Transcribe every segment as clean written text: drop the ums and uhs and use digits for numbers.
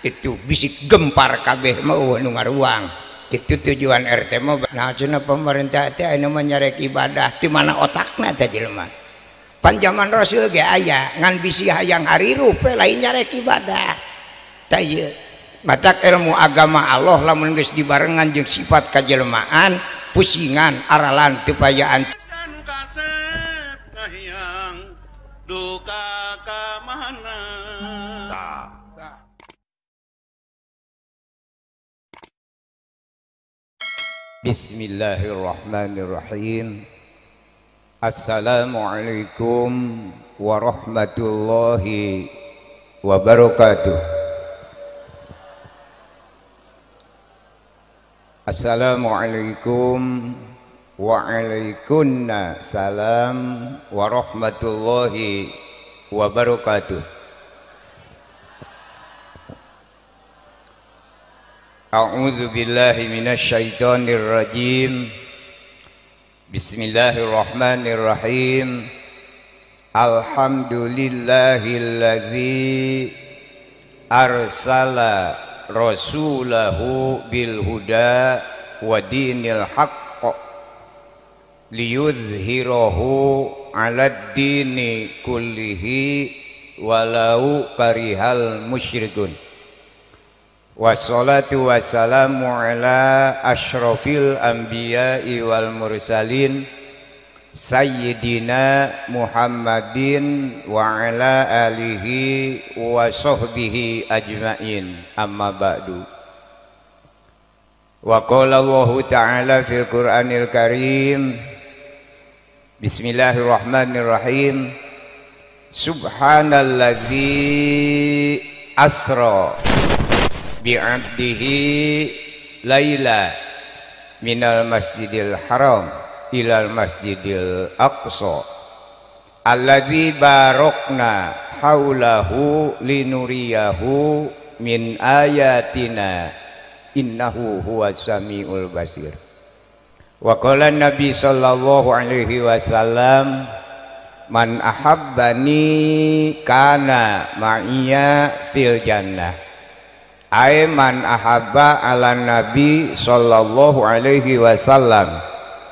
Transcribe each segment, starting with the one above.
itu bisik gempar kabeh mau nu ngaruang itu tujuan RT mah nah cenah pemerintah teh anu nyarek ibadah di mana otakna teh jelema pan zaman Rasul ge aya ngan bisi hayang harirup lain nyarek ibadah tah ieu matak ilmu agama Allah lamun geus dibarengan jeung sifat kajelmaan pusingan aralan teu payaan duka ka mana Bismillahirrahmanirrahim. Assalamualaikum warahmatullahi wabarakatuh. Assalamualaikum waalaikumsalam salam warahmatullahi wabarakatuh. A'udzu billahi minasyaitonir rajim. Bismillahirrahmanirrahim. Alhamdulillahilladzi arsala rasulahu bil huda wa dinil haqq liyudhhirahu 'alad dini kullihi walau karihal musyrikun. Wassalatu wassalamu ala asyrafil anbiya'i wal mursalin sayyidina Muhammadin wa ala alihi wa sahbihi ajmain, amma ba'du. Wa qala Allahu ta'ala fil Qur'anil Karim, Bismillahirrahmanirrahim, Subhanalladzi asra bi'abdihi laila minal masjidil haram ilal masjidil aqsa alladzi barokna haulahu linuriyahu min ayatina innahu huwas samiul basir. Wa qala Nabi sallallahu alaihi wasallam, man ahabbani kana ma'iya fil jannah. Aiman ahabba ala Nabi sallallahu alaihi wasallam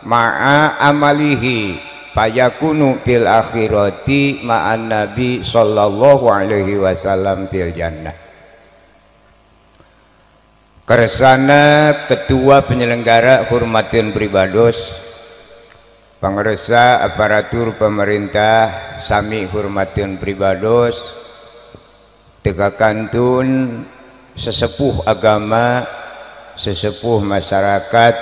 ma'a amalihi fayakunu fil akhirati ma'an Nabi sallallahu alaihi wasallam fil jannah. Kersana ketua penyelenggara hormatin pribados, pangresa aparatur pemerintah sami hormatin pribados, tegakantun sesepuh agama, sesepuh masyarakat,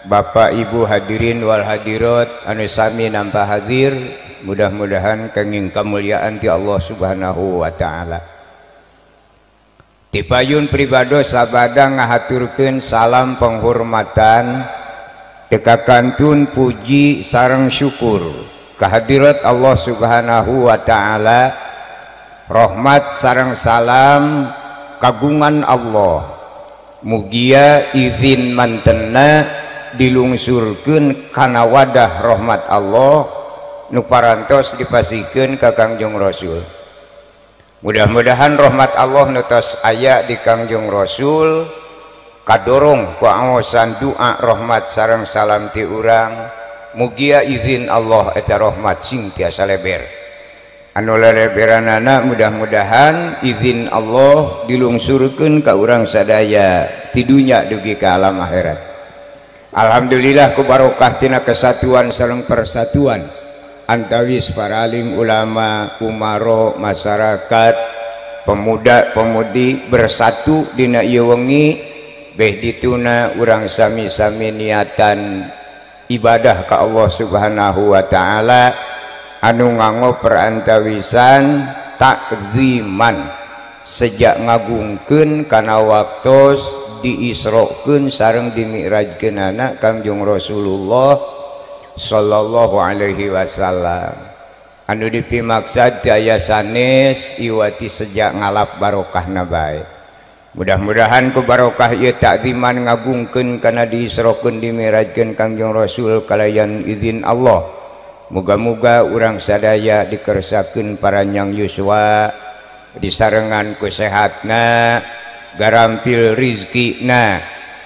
Bapak Ibu hadirin wal hadirat anu sami nampa hadir, mudah-mudahan kenging kamuliaan ti Allah Subhanahu wa taala. Ti payun pribados sabada ngahaturkeun salam penghormatan tekakantun puji sareng syukur kehadirat Allah Subhanahu wa taala, rahmat sareng salam kagungan Allah mugia izin mantenna dilungsurkeun kana wadah rahmat Allah nu parantos dipasikeun ka Kangjeng Rasul. Mudah-mudahan rahmat Allah nu tos aya di Kangjeng Rasul kadorong ku aosan doa rahmat sareng salam ti urang mugia izin Allah eta rahmat sing tiasa leber. Anu leleberanana mudah-mudahan izin Allah dilungsurkeun ka urang sadaya ti dunya dugi ka alam akhirat. Alhamdulillah ku barokah tina kesatuan sareng persatuan antawis para alim ulama, umaro, masyarakat, pemuda-pemudi bersatu dina ieu wengi beh dituna urang sami-sami niatan ibadah ka Allah Subhanahu wa taala anu nganggo perantawisan takziman sejak ngagungkeun kana waktos diisrokeun sareng dimi'rajkeunana Kangjeng Rasulullah sallallahu alaihi wasallam anu dipimaksad ti aya sanes iwati sejak ngalap barokahna bae. Mudah-mudahan ku barokah ieu takziman ngagungkeun kana diisrokeun dimi'rajkeun Kangjeng Rasul kalayan izin Allah. Muga-muga urang sadaya dikersakeun paranyang yuswa disarengan ku sehatna garampil rizkina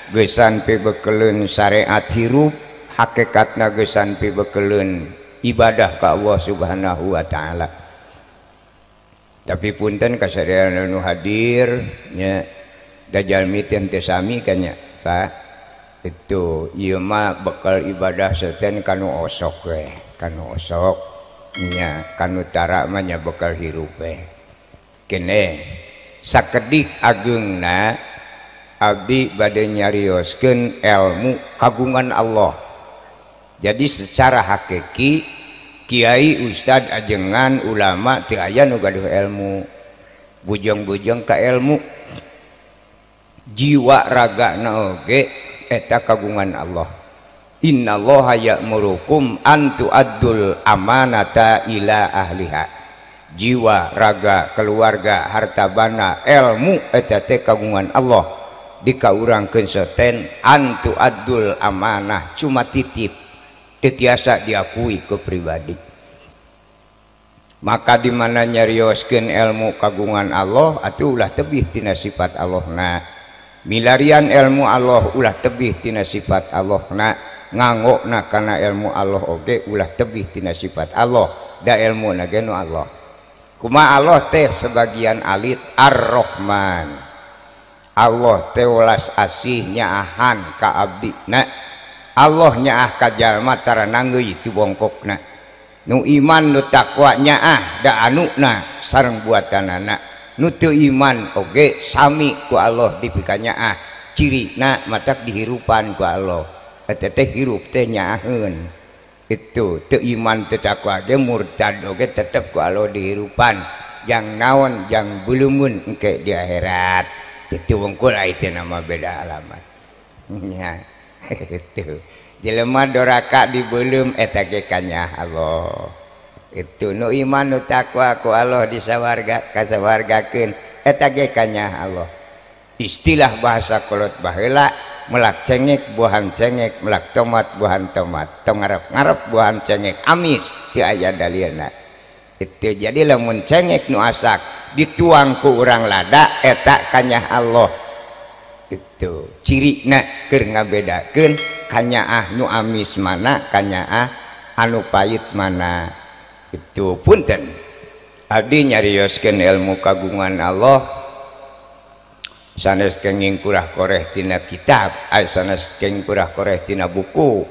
gesan pibekeleun syariat hirup hakikatna gesan pibekeleun ibadah ka Allah Subhanahu wa taala. Tapi punten kasadayana nu hadir nya da jalmi teh sami kan nya Pak itu ieu mah bekal ibadah seten kanu osok we kanu osok nya kanu tara mah nya bekal hirup we kene sakedik ageungna abdi bade nyarioskeun ilmu kagungan Allah. Jadi secara hakiki kiai ustad ajengan ulama teu aya nu gaduh ilmu bujang-bujang ka ilmu jiwa ragana oge eta kagungan Allah. Innallaha ya'murukum an tu'addul amanata ila ahliha. Jiwa raga keluarga harta bana ilmu eta teh kagungan Allah dikaurangkeun seten an tu'addul amanah cuma titip tetiasa diakui ke pribadi. Maka di mana nyarioskeun ilmu kagungan Allah atuh ulah tebih tina sifat Allahna. Milarian ilmu Allah ulah tebih tina sifat Allahna. Nganggokna kana ilmu Allah oge ulah tebih tina sifat Allah. Da ilmu na ge nu Allah. Kumaha Allah teh sebagian alit Ar-Rahman. Allah teh welas asih nyaahan ka abdina. Allah nyaah ka jalma tara nangeuy itu bongkokna nu iman nu takwa nyaah da anuna sareng buatanana nu teu iman oge sami ku Allah dipika nyaah cirina matak dihirupan ku Allah eta teh hirup teh nyaaheun itu teu iman teu takwa ge murtad oge tetep ku Allah dihirupan jang naon jang beuleumeuun engke di akhirat kitu wungkul aya nama beda alamat nya itu jelema doraka dibeuleum eta ge kanya Allah itu nu iman nu takwa ku Allah disawarga kasawargakeun eta ge kanya Allah. Istilah bahasa kolot baheula melak cengek buahan cengek melak tomat buahan tomat tong ngarep-ngarep buahan cengek amis teu aya dalilna itu. Jadi lamun cengek nu asak dituang ku urang lada eta kanya Allah itu cirina keur ngabedakeun kanyaah nu amis mana kanyaah anu pait mana itu. Punten abdi nyarioskeun ilmu kagungan Allah sanes kenging kurah koreh tina kitab sanes kenging kurah koreh tina buku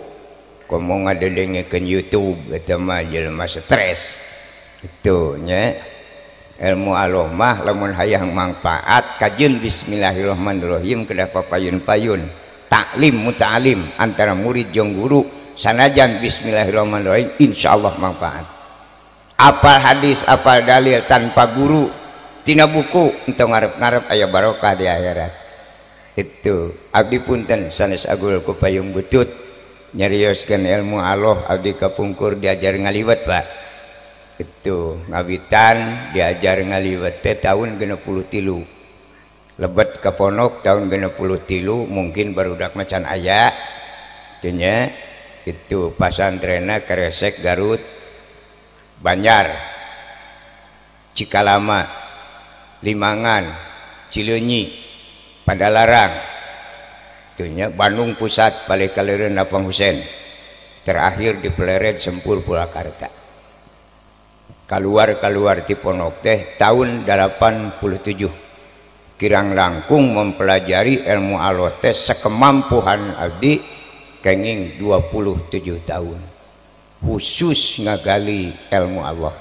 komo ngadedengekeun YouTube eta mah jelema stres itu nya. Ilmu Allah mah lamun hayang manfaat kajeun bismillahirrahmanirrahim kedah papayun-payun taklim muta'alim antara murid jeung guru sanajan bismillahirrahmanirrahim insyaallah manfaat. Apal hadis apal dalil tanpa guru tina buku entong ngarep-ngarep aya barokah di akhirat itu. Abdi punten sanes agul ku payung butut nyarioskeun ilmu Allah abdi kapungkur diajar ngaliwat Pak itu ngawitan diajar ngaliwat teh tahun 63 lebet ka ponok tahun 63 mungkin barudak macan aya itunya itu pasantrenna Kresek Garut Banjar Cikalama Limangan Cileunyi Padalarang itunya Bandung Pusat Palekalereun Lapang Husein terakhir di Pleret Sempur Purwakarta. Keluar ti ponok teh tahun 87 kirang langkung mempelajari ilmu Allah teh sekemampuan abdi kenging 27 tahun khusus ngagali ilmu Allah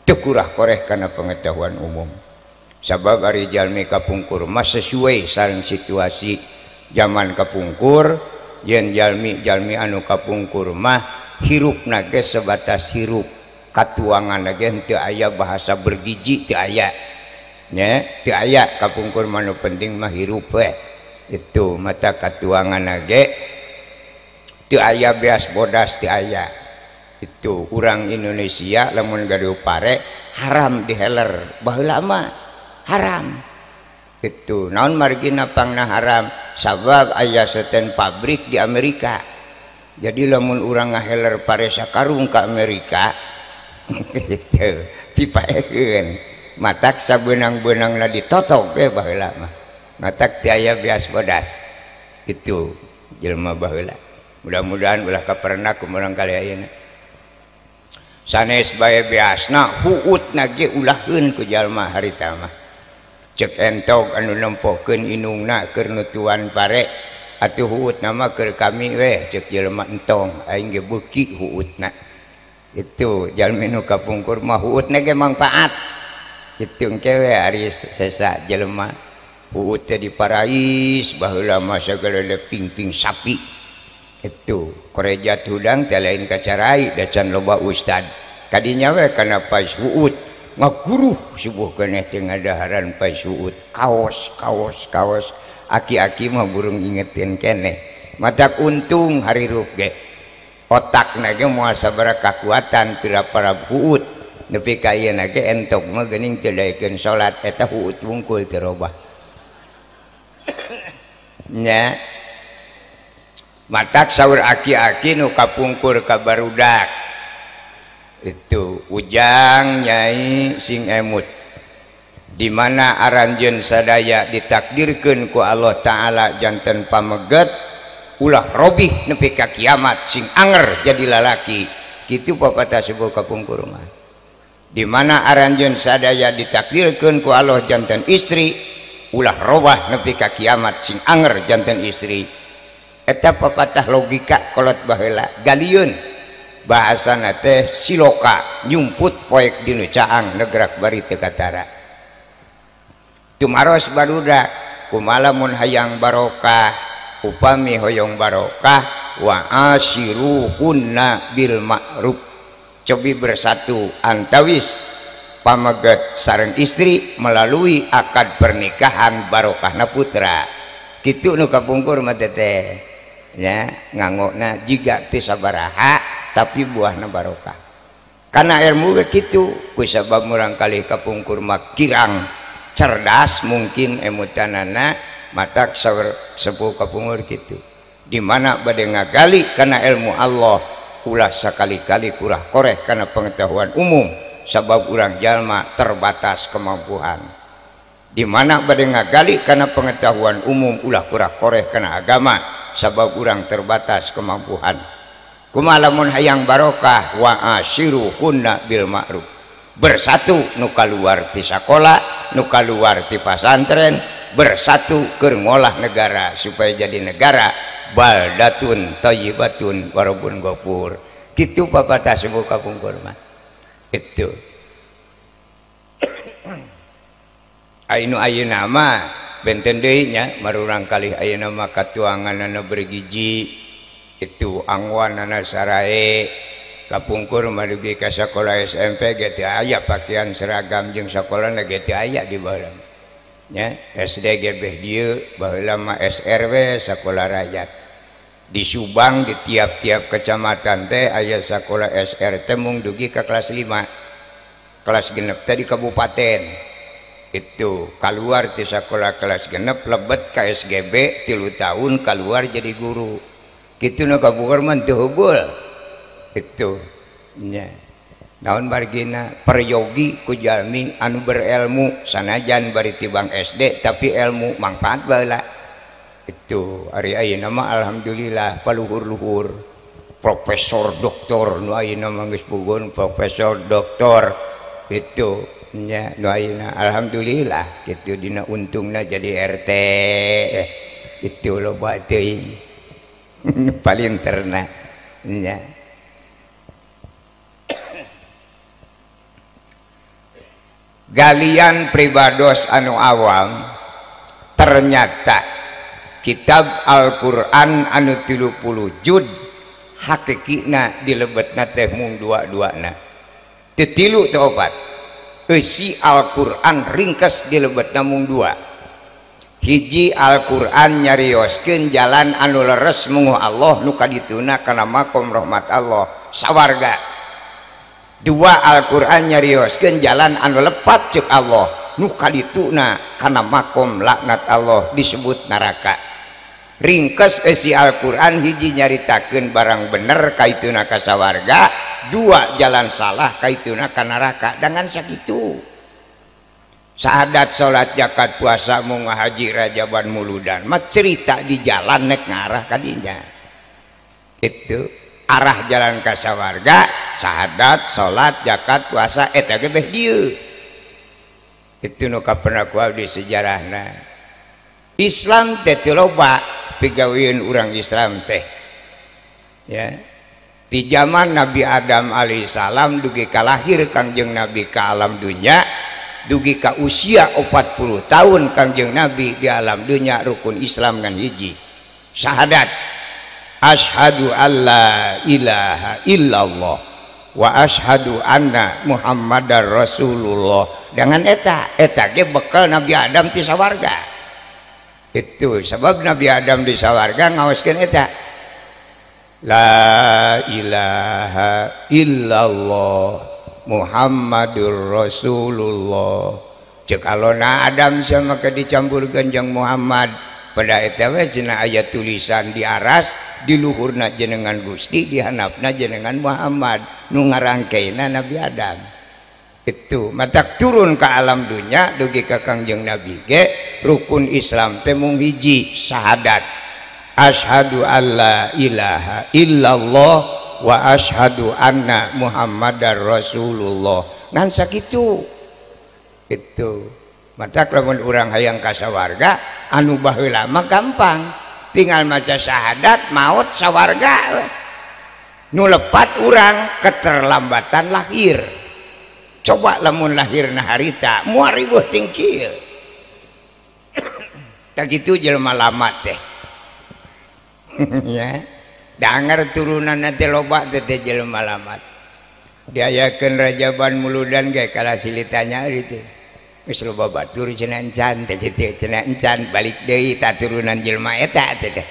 teu kurah koreh kana pengetahuan umum. Sabab ari jalmi kapungkur mah sesuai sareng situasi zaman kapungkur yen jalmi anu kapungkur mah hirupna ge sebatas hirup katuangan lagi teu aya bahasa bergiji teu aya nya teu aya kapungkur manu penting mah hirup we itu mata katuangan lagi teu aya beas bodas teu aya itu. Urang Indonesia lamun gaduh pare haram diheler baheula mah haram itu. Naon margina pangna haram sabab aya seten pabrik di Amerika jadi lamun urang ngaheler pare sakarung ka Amerika gitu dipaekeun matak sabeunang-beunangna ditotok we baheula mah matak tiaya bias bodas itu jelema baheula. Mudah-mudahan ulah kaperna kumaha kali ayeuna sanes bae biasna huutna ge ulahkeun ku jalma harita mah cek entog anu nempokeun inungna keur nutuan pare atuh huutna mah keur kami weh cek jelema entong aing ge beuki huutna itu jalmi nu kapungkur mah huutna ge manfaat itu engke we ari sesa jelema huut teh diparais baheula mah sagala ping-ping sapi itu korejat hudang teh lain kacarai da can loba ustad kadinya we kana pas huut ngaguruh subuh keneh teh ngadaharan pas huut kaos aki-aki mah burung ingetin keneh matak untung hari rup ge otakna ge moal sabaraha kakuatan pira para huut nepi ka ieu ge entok mah geuning teu daekeun salat eta huut wungkul teu robah nya matak saur aki-aki nu kapungkur ka barudak itu ujang nyai sing emut di mana aranjeun sadaya ditakdirkeun ku Allah taala janten pameget ulah robih nepi ka kiamat sing anger jadi lalaki kitu papatah sebuah kapungkur mah di mana aranjeun sadaya ditakdirkeun ku Allah janten istri ulah robah nepi ka kiamat sing anger janten istri eta papatah logika kolot baheula galieun bahasana teh siloka nyumput poek dinu caang negrak bari teu katara tumaros barudak kumaha mun hayang barokah upami hoyong barokah wa asyiruhunna bil ma'ruf cobi bersatu antawis pameget sareng istri melalui akad pernikahan barokahna putra kitu nu kapungkur mah teh ya ngangokna jiga teu sabaraha tapi buahna barokah karena ilmu ge kitu ku sabab murang kali kapungkur mah kirang cerdas mungkin emutanana matak saur sepuh kapungkur kitu di mana bade ngagali karena ilmu Allah ulah sakali-kali kurah koreh karena pengetahuan umum sabab urang jalma terbatas kemampuan di mana bade ngagali karena pengetahuan umum ulah kurah koreh karena agama sabab urang terbatas kemampuan kumaha lamun hayang barokah wa asyiruhunna bil ma'ruf bersatu nu kaluar ti sakola nu kaluar ti pasantren bersatu keur ngolah negara supaya jadi negara baldatun thayyibatun warabun ghafur kitu papatah sebuah kapungkur mah itu ainu ayeuna mah benten deui nya marurang kalih ayeuna mah katuanganna bergiji itu angwanana sarae kapungkur madugi ka sakola SMP ge teu aya pakaian seragam jeung sakolana ge teu aya di baheula nya SD ge beh dieu baheula mah SRW sakola rakyat di Subang di tiap-tiap kecamatan teh aya sakola SR teh mung dugi ka kelas 5 kelas genep teh di kabupaten itu keluar ti sakola kelas genep lebet ka SGB 3 tahun keluar jadi guru kitu nu kapungkur mah teu heubeul itu nya naon margina peryogi ku jalmi anu berilmu sanajan bari tibang SD tapi ilmu manfaat baheula itu ari ayeuna mah alhamdulillah paluhur-luhur profesor doktor nu ayeuna mah geus puguh profesor doktor itu nya nu ayeuna alhamdulillah kitu dina untungna jadi RT itu loba teuing paling terna nya galian pribados anu awam ternyata kitab Al-Quran anu 30 jud hakikina dilebetna teh mung dua-duana teu tilu teu opat eusi Al-Quran ringkes dilebetna mung dua hiji Al-Quran nyarioskeun jalan anu leres munguh Allah nu kadituna kana makom rahmat Allah sawarga dua Al-Quran nyarioskeun jalan anu lepat ceuk Allah nu kadituna kana makom laknat Allah disebut neraka ringkes isi Al-Quran hiji nyaritakeun barang bener kaituna ka sawarga dua jalan salah kaituna ka neraka dengan sakitu Syahadat, salat, zakat, puasa, munggah haji, rajaban, muludan mah cerita di jalan nek ngarah kadinya. Itu arah jalan ka sawarga syahadat, salat, zakat, puasa eta ge teh dieu. Itu nu pernah ku di sejarahna. Islam teh teu loba pigawieun urang Islam teh. Ya. Di zaman Nabi Adam alaihissalam dugi ka lahir Kangjeng Nabi ka alam dunya, dugi ka usia 40 tahun Kangjeng Nabi di alam dunya rukun Islam ngan hiji. Syahadat. Asyhadu alla ilaha illallah wa asyhadu anna Muhammadar Rasulullah. Dengan eta ge bekal Nabi Adam ti sawarga. Itu sebab Nabi Adam di sawarga ngaoskeun eta. La ilaha illallah Muhammadur Rasulullah. Cek alona Adam sama ke dicampurkeun jeung Muhammad. Pada eta we cenah aya tulisan di aras, di luhurna jenengan Gusti, di handapna jenengan Muhammad, nu ngarangkeina Nabi Adam. Itu matak turun ke alam dunya dugi ka Kangjeng Nabi ge rukun Islam teh mung hiji, syahadat. Asyhadu alla ilaha illallah wa asyhadu anna Muhammadar Rasulullah. Ngan sakitu. Itu. Matak lamun urang hayang ka sawarga anu baheula mah gampang. Tinggal maca syahadat maot sawarga. Nu lepat urang keterlambatan lahir. Coba lamun lahirna harita moal ribuh ting kieu. Tak kitu jelema lama teh. Ya, dangar turunan nanti loba teh jelema lamat. Diayakeun rajaban muludan ge kala silitanya itu. Geus loba batur cenah encan teh kitu cenah encan balik deui ta turunan jelema eta teh.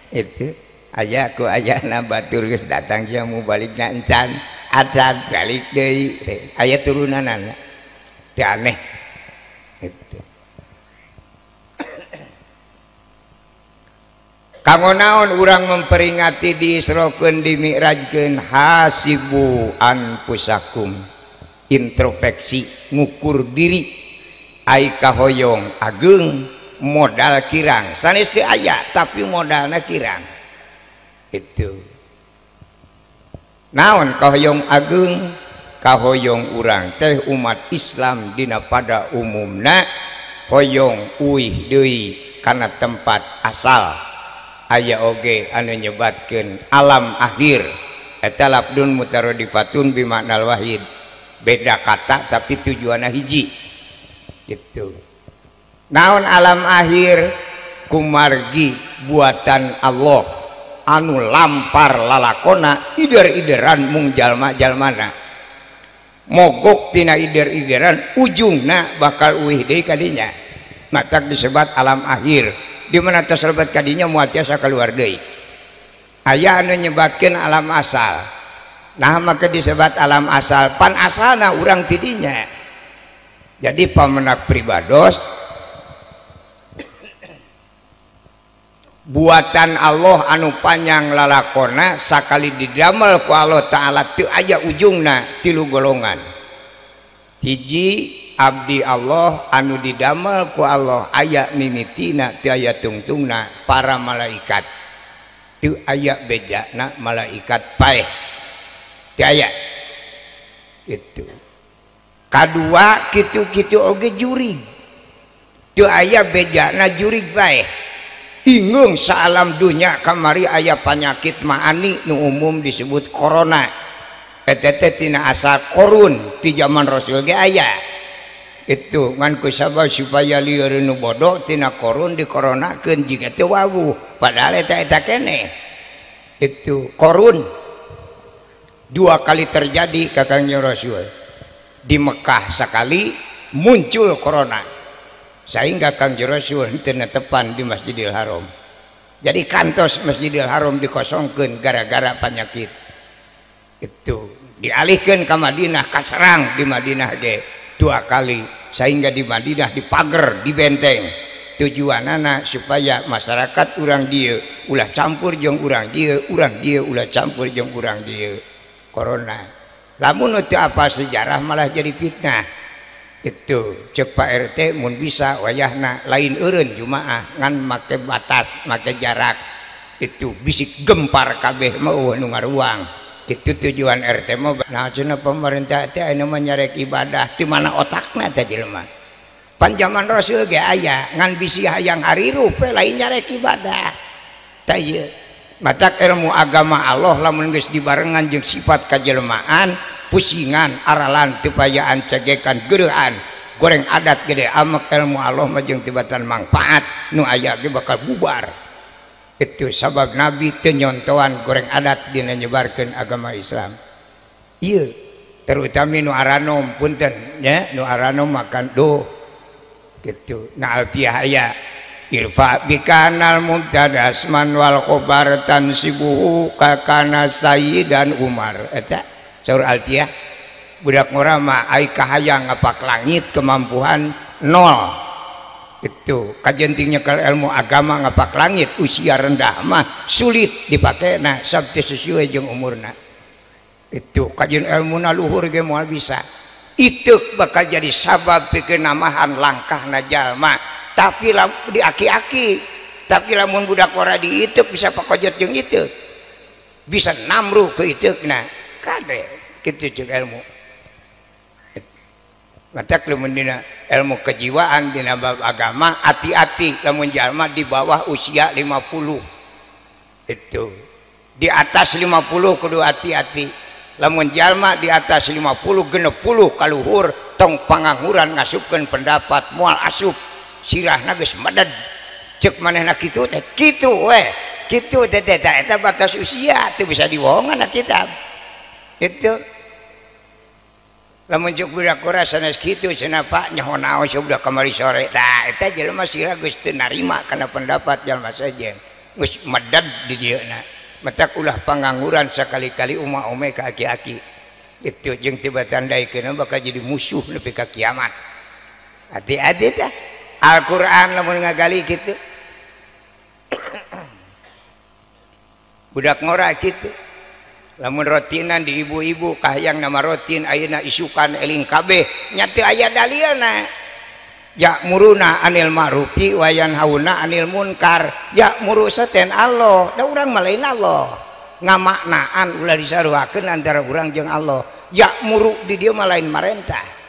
Itu aya ku ayana batur geus datang sia mu balikna encan acan balik deui aya turunanna. Teu aneh. Itu. Kanggo naon urang memperingati diisrokeun dimi'rajkeun hasibu anfusakum, introspeksi ngukur diri ai kahoyong ageung modal kirang sanes teu aya tapi modalna kirang. Itu naon kahoyong ageung, kahoyong urang teh umat Islam dina pada umumna hoyong uih deui kana tempat asal. Aya oge anu nyebatkeun alam akhir eta labdun mutaradifatun bimaknal wahid, beda kata tapi tujuanna hiji. Gitu. Naon alam akhir? Kumargi buatan Allah anu lampar lalakona ider-ideran mung jalma-jalmana mogok tina ider-ideran ujungna bakal uih deui kadinya matak disebut alam akhir. Di mana terserbat kadinya moal tiasa keluar deui. Aya anu nyebatkeun alam asal. Nah maka disebut alam asal pan asalna urang tidinya. Jadi pamenak pribados buatan Allah anu panjang lalakona sakali didamel ku Allah Ta'ala teu aya ujungna tilu golongan. Hiji abdi Allah anu didamel ku Allah aya mimitina teu aya tungtungna para malaikat teu aya bejana malaikat paeh teu aya. Itu kadua kitu-kitu oge jurig teu aya bejana jurig paeh. Ingung saalam dunya kamari aya panyakit maani nu umum disebut corona eta teh tina asal korun ti zaman Rasul ge aya. Itu ngan kusabab supaya lieur nu bodoh tina korun dikoronakeun jiga teu wawuh padahal eta keneh. Itu korun dua kali terjadi ka Kangjeng Rasul. Di Mekah sekali muncul corona sehingga Kangjeng Rasul teu netepan di Masjidil Haram. Jadi kantos Masjidil Haram dikosongkeun gara-gara penyakit. Itu dialihkeun ka Madinah, kaserang di Madinah ge dua kali sehingga di Madinah dipager, dibenteng. Tujuanana supaya masyarakat urang dieu ulah campur jeung urang dieu ulah campur jeung urang dieu. Corona. Lamun teu apa sejarah malah jadi fitnah. Itu cek Pak RT mun bisa wayahna lain eureun jumaah ngan make batas make jarak itu bisik gempar kabeh mah nu ngaruang itu tujuan RT mah nah cenah pemerintah teh anu mah nyarek ibadah di mana otakna teh jelema pan zaman Rasul ge aya ngan bisi hayang harirup lain nyarek ibadah tah ieu matak ilmu agama Allah lamun geus dibarengan jeung sifat kajelmaan pusingan aralan tepayaan cegekan gereuan goreng adat gede amak ilmu Allah mah jeung tibatan manfaat nu aya ge bakal bubar itu sabab Nabi teu nyontohan goreng adat dina nyebarkeun agama Islam ieu terutama nu aranom punten nya nu aranom makan do gitu na alfiah aya irfa bikanal mubtada asman wal khobar tansibuhu kakana sayyidan Umar eta saur alfiah budak ngora mah ai kahayang ngapak langit kemampuan nol itu kajentingnya kalau ilmu agama ngapak langit usia rendah mah sulit dipakai nah sabtu sesuai jeung umurna itu kajian ilmuna luhur ge moal bisa itu bakal jadi sabab pikeun namahan langkahna jalma tapi di aki-aki tapi lamun budak ora diituk bisa pakojot jeung itu bisa namruh ke itukna kade kitu jeung ilmu matak lamun dina ilmu kejiwaan dina bab agama hati-hati lamun jalma di bawah usia 50 itu di atas 50 kudu hati-hati lamun jalma di atas 50 genep puluh kaluhur tong pangangguran ngasupkeun pendapat moal asup sirahna geus meded cek manehna kitu teh kitu we kitu teh eta batas usia teu bisa dibohongan kitab itu lamun cek budak ora sanes kitu cenah Pak nyaho naon sudah kamari sore tah eta jelema sirah geus teu narima kana pendapat jalma sajen geus meded di dieuna matak ulah pangangguran sekali-kali ume ka aki-aki itu jeung tiba tandaikeun bakal jadi musuh nepi ka kiamat hati-hati tah Al-Qur'an lamun ngagali kitu budak ngora kitu lamun rotinan di ibu-ibu kahayang nama rotin ayeuna isukan eling kabeh nya teu aya dalilna ya'muruna anil ma'rufi wa yanhauna anil munkar ya'muru saten Allah da urang mah lain Allah ngamaknaan ulah disaruakeun antara urang jeung Allah ya'muru di dieu mah lain marentah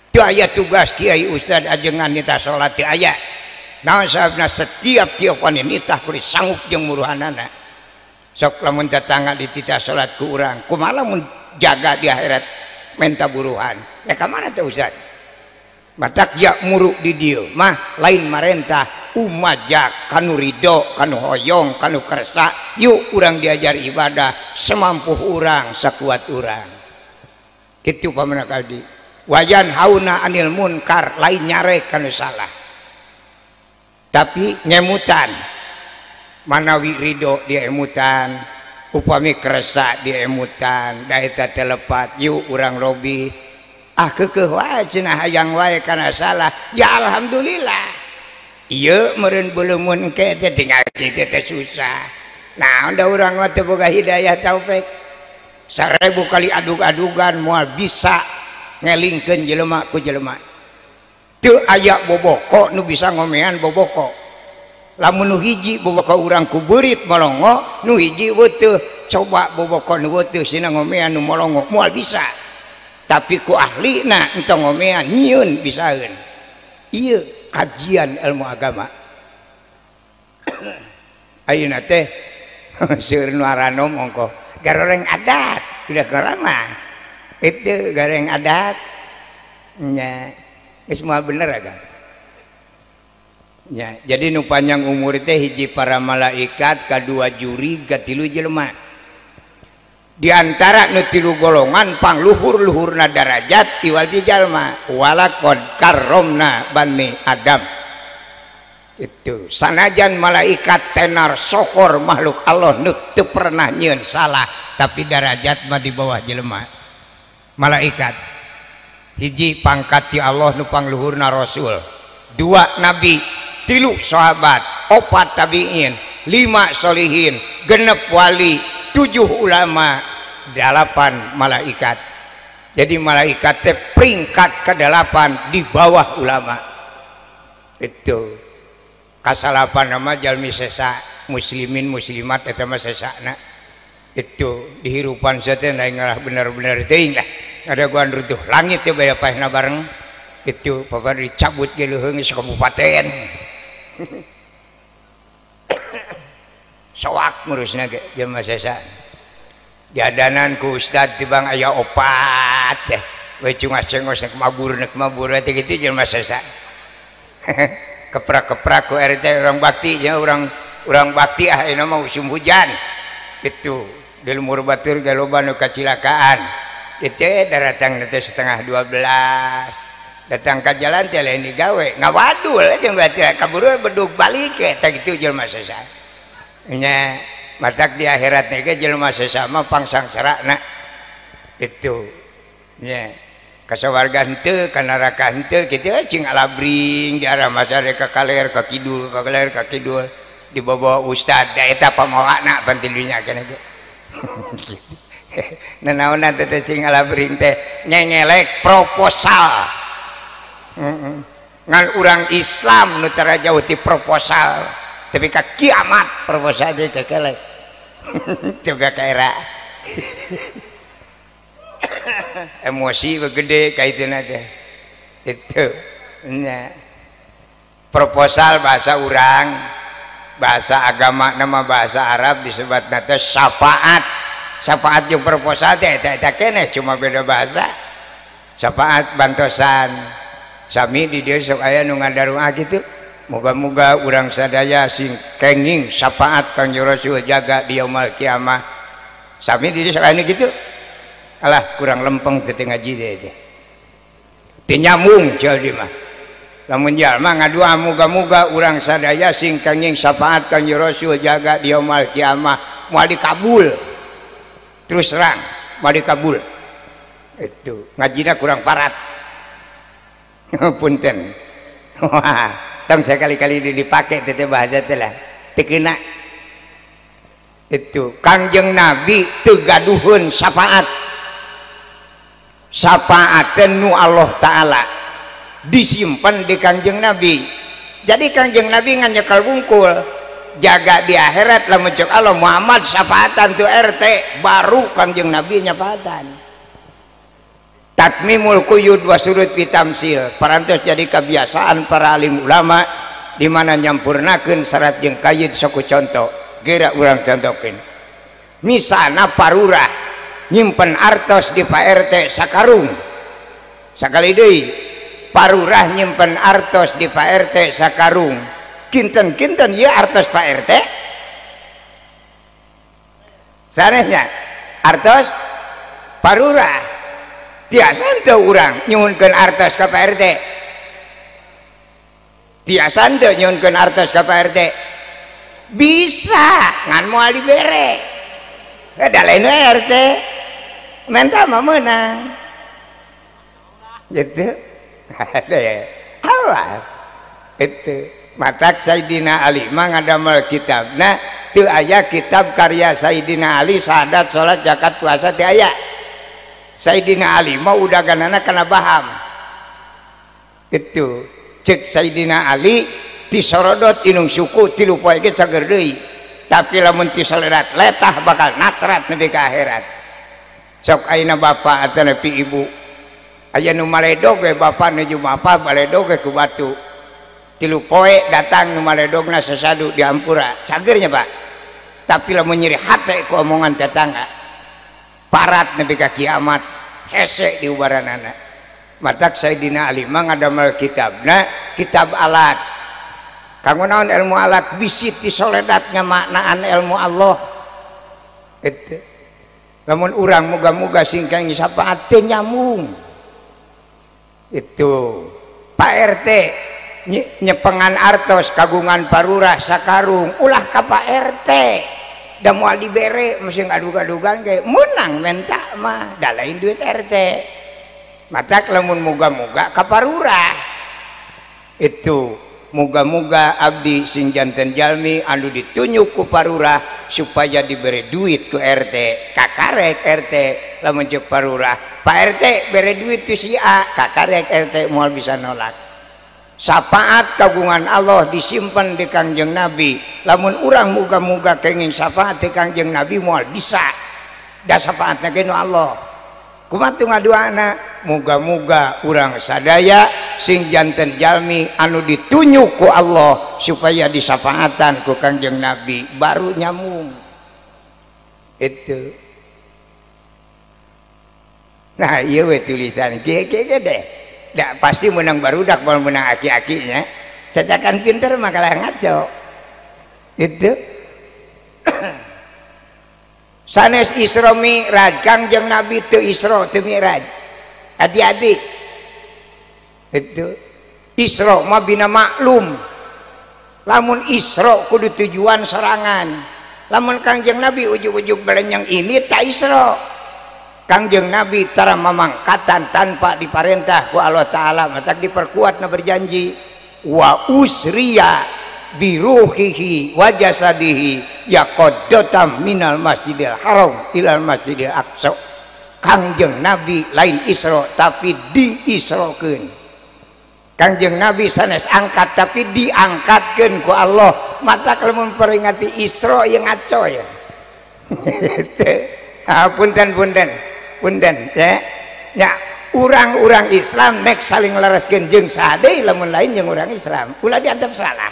teu aya tugas kiai ustad ajengan nita salat teu aya naon sababna setiap tiap wanita kudu sanggup jeung muruhanana sok lamun tetangga dititah salat ku urang kumaha lamun jaga di akhirat menta buruhan ya ka mana teh ustad matak ya'muru di dieu mah lain marentah umajak kanu ridho kanu hoyong kanu kersa yuk urang diajar ibadah semampu urang sakuat urang kitu pamana kadi wayan hauna anil munkar lain nyare kanu salah tapi ngemutan manawi ridho dia emutan upami kersa dia emutan da eta telepat yuk urang lobi ah keukeuh wae cenah hayang wae kana salah ya alhamdulillah ieu meureun beuleumun ke teh tinggal kitu teh susah naon da urang mah teu boga hidayah taufik 1000 kali adug-adugan moal bisa ngelingkeun jelema ku jelema teu aya boboko nu bisa ngomean boboko lamun nu hiji boboko urang ku beurit molongo nu hiji weuteung coba boboko nu weuteung sina ngomean nu molongo moal bisa tapi ku ahli na entong ngomean nyieun bisaeun ieu kajian ilmu agama ayeuna teh seueur nu aranom ongko garoreng adat udah karama itu gareng adat nya geus moal bener aga nya jadi nu panjang umur teh hiji para malaikat kadua juri katilu jelema di antara nu tilu golongan pangluhur-luhurna darajat iwalti jalma walaqad karramna bani Adam itu sanajan malaikat tenar sokor makhluk Allah nu teu pernah nyieun salah tapi darajat mah di bawah jelema malaikat hiji pangkat ti Allah nu pangluhurna rasul 2 nabi 3 sahabat 4 tabiin 5 solihin 6 wali 7 ulama 8 malaikat Jadi malaikat teh peringkat ke-8 di bawah ulama. Itu kasalapan nama jalmi sesa muslimin muslimat eta mah sesana. Itu dihirupan teh lain ngalah bener-bener teuing lah. Ada guan rutuh langit teh baya paehna bareng. Itu papa dicabut ge leuheung sakabupaten. Soak ngurusna ge jelema sesa. Diadanan ku ustad tibang aya opat teh. We cungah-cengos nek mabur teh kitu jelema sesa. Keprak-keprak ku RT orang bakti nya urang bakti ayeuna mah musim hujan. Itu di lumur batur ge loba nu kacilakaan. Kitu datang teh setengah 12. Datang ka jalan teh lain digawe ngawadul jeung berarti kaburu bedug balik eta kitu jelema sesa. Nya matak di akhirat ge jelema sesa mah pangsang cerana. Itu nya kasawarga henteu ka neraka henteu kitu cing alabring di arah masare ka kaler ka kidul di bawah ustad da eta pamawakna pantilunya kana ge. Nanaonan teh cing alabring teh ngengelek proposal. Ngan urang Islam nu tara jauh ti proposal tapi ka kiamat proposal teh cekelek. Teu ka kaera. Emosi gede kaituna teh. Itu nya proposal bahasa urang, bahasa agama nama bahasa Arab disebutna teh syafaat. Syafaat jeung proposal teh eta keneh cuma beda bahasa. Syafaat bantosan. Sami di dieu sok aya nu ngadaruah kitu. Moga-moga urang sadaya sing kenging syafaat Kangjeng Rasul jaga di yaumul kiamah. Sami di dieu sok aya kitu. Alah kurang lempeng teu ngaji teh. Teu nyambung jaldi mah. Lamun jalma ngadua muga-muga urang sadaya sing kenging syafaat Kangjeng Rasul jaga di yaumul kiamah moal dikabul. Terus terang moal dikabul. Itu ngajina kurang parat. Punten. Wah, tong sekali-kali dipake teh bahasa teh lah. Teu keuna. Itu Kangjeng Nabi teu gaduheun syafaat. Syafaat nu Allah Ta'ala disimpan di Kangjeng Nabi. Jadi Kangjeng Nabi nganyekal bungkul jaga di akhirat lamun cek Allah Muhammad syafaatan tu RT baru Kangjeng Nabi nyafaatan. Tatmimul quyud wa surut bitamsil parantos jadi kebiasaan para alim ulama di mana nyampurnakeun syarat jeung kayid saku contoh geura urang contohkeun. Misalna parurah nyimpen artos di Pak RT sakarung sakali deui parurah nyimpen artos di Pak RT sakarung kinten-kinten ieu artos Pak RT sanesnya artos parurah tiasa teu urang nyuhunkeun artos ka Pak RT tiasa teu nyuhunkeun artos ka Pak RT bisa ngan moal dibere da lain RT menta mah meunang gitu. Awas itu matak Sayyidina Ali mah ngadamel kitabna teu aya kitab karya Sayyidina Ali sahadat salat zakat puasa teu aya. Sayyidina Ali mah udaganana kana baham itu cek Sayyidina Ali tisorodot inung suku 3 poe ge cager deui tapi lamun tisoledat letah bakal natrat nepi ka akhirat. Sok ayeuna bapak atau nepi ibu aya nu maledog we bapak nuju bapak maledog we ku batu 3 poe datang nu maledogna sasadu di ampura cagernya Pak tapi lamun nyeri hate ku omongan tetangga parat nepi ka kiamat hese di ubaranana. Matak Sayyidina Ali mah ngadamel kitabna kitab alat kanggo naon ilmu alat bisi ti soledat ngamaknaan ilmu Allah itu. Lamun urang muga-muga singkang syafaat teu nyambung. Itu Pak RT nyepengan artos kagungan parurah sakarung ulah ka Pak RT da moal dibere mesti ngadu-gadugan ge meunang menta mah da lain duit RT. Matak lamun muga-muga ka parurah. Itu muga-muga abdi sing janten jalmi anu ditunjuk ku parurah supaya diberi duit ku RT kakarek RT lamun cek parurah Pak RT bere duit tu si A kakarek RT moal bisa nolak. Syafaat kagungan Allah disimpan di Kangjeng Nabi, lamun urang muga-muga kenging syafaat di Kangjeng Nabi moal bisa da syafaatna ke Allah. Kumaha ngaduana muga-muga urang sadaya sing janten jalmi anu ditunjuk ku Allah supaya disafaatan ku Kangjeng Nabi baru nyambung itu. Nah iya we tulisan kieu deh dah pasti menang barudak mau menang aki-akinya cacakan pinter makalah ngaco itu. Sanes Isra Mi'raj Kangjeng Nabi teu Isra teu Mi'raj adik-adik itu. Isra mah bina maklum lamun Isra kudu tujuan serangan, lamun Kangjeng Nabi ujuk-ujuk belenyang ini tak Isra. Kangjeng Nabi tara mamangkatan tanpa diperintah ku Allah Ta'ala matak diperkuat na berjanji wa usriya biruhihi wa jasadihi yaqaddatam minal masjidil haram ilal masjidil aqsa. Kangjeng Nabi lain Isra tapi diisrokeun. Kangjeng Nabi sanes angkat tapi diangkatkeun ku Allah. Mata kalau memperingati Isra yang ngaco ya. punten ya. Ya urang-urang Islam nek saling laraskeun jeung sadeu lamun lain jeung urang Islam ulah dianggap salah.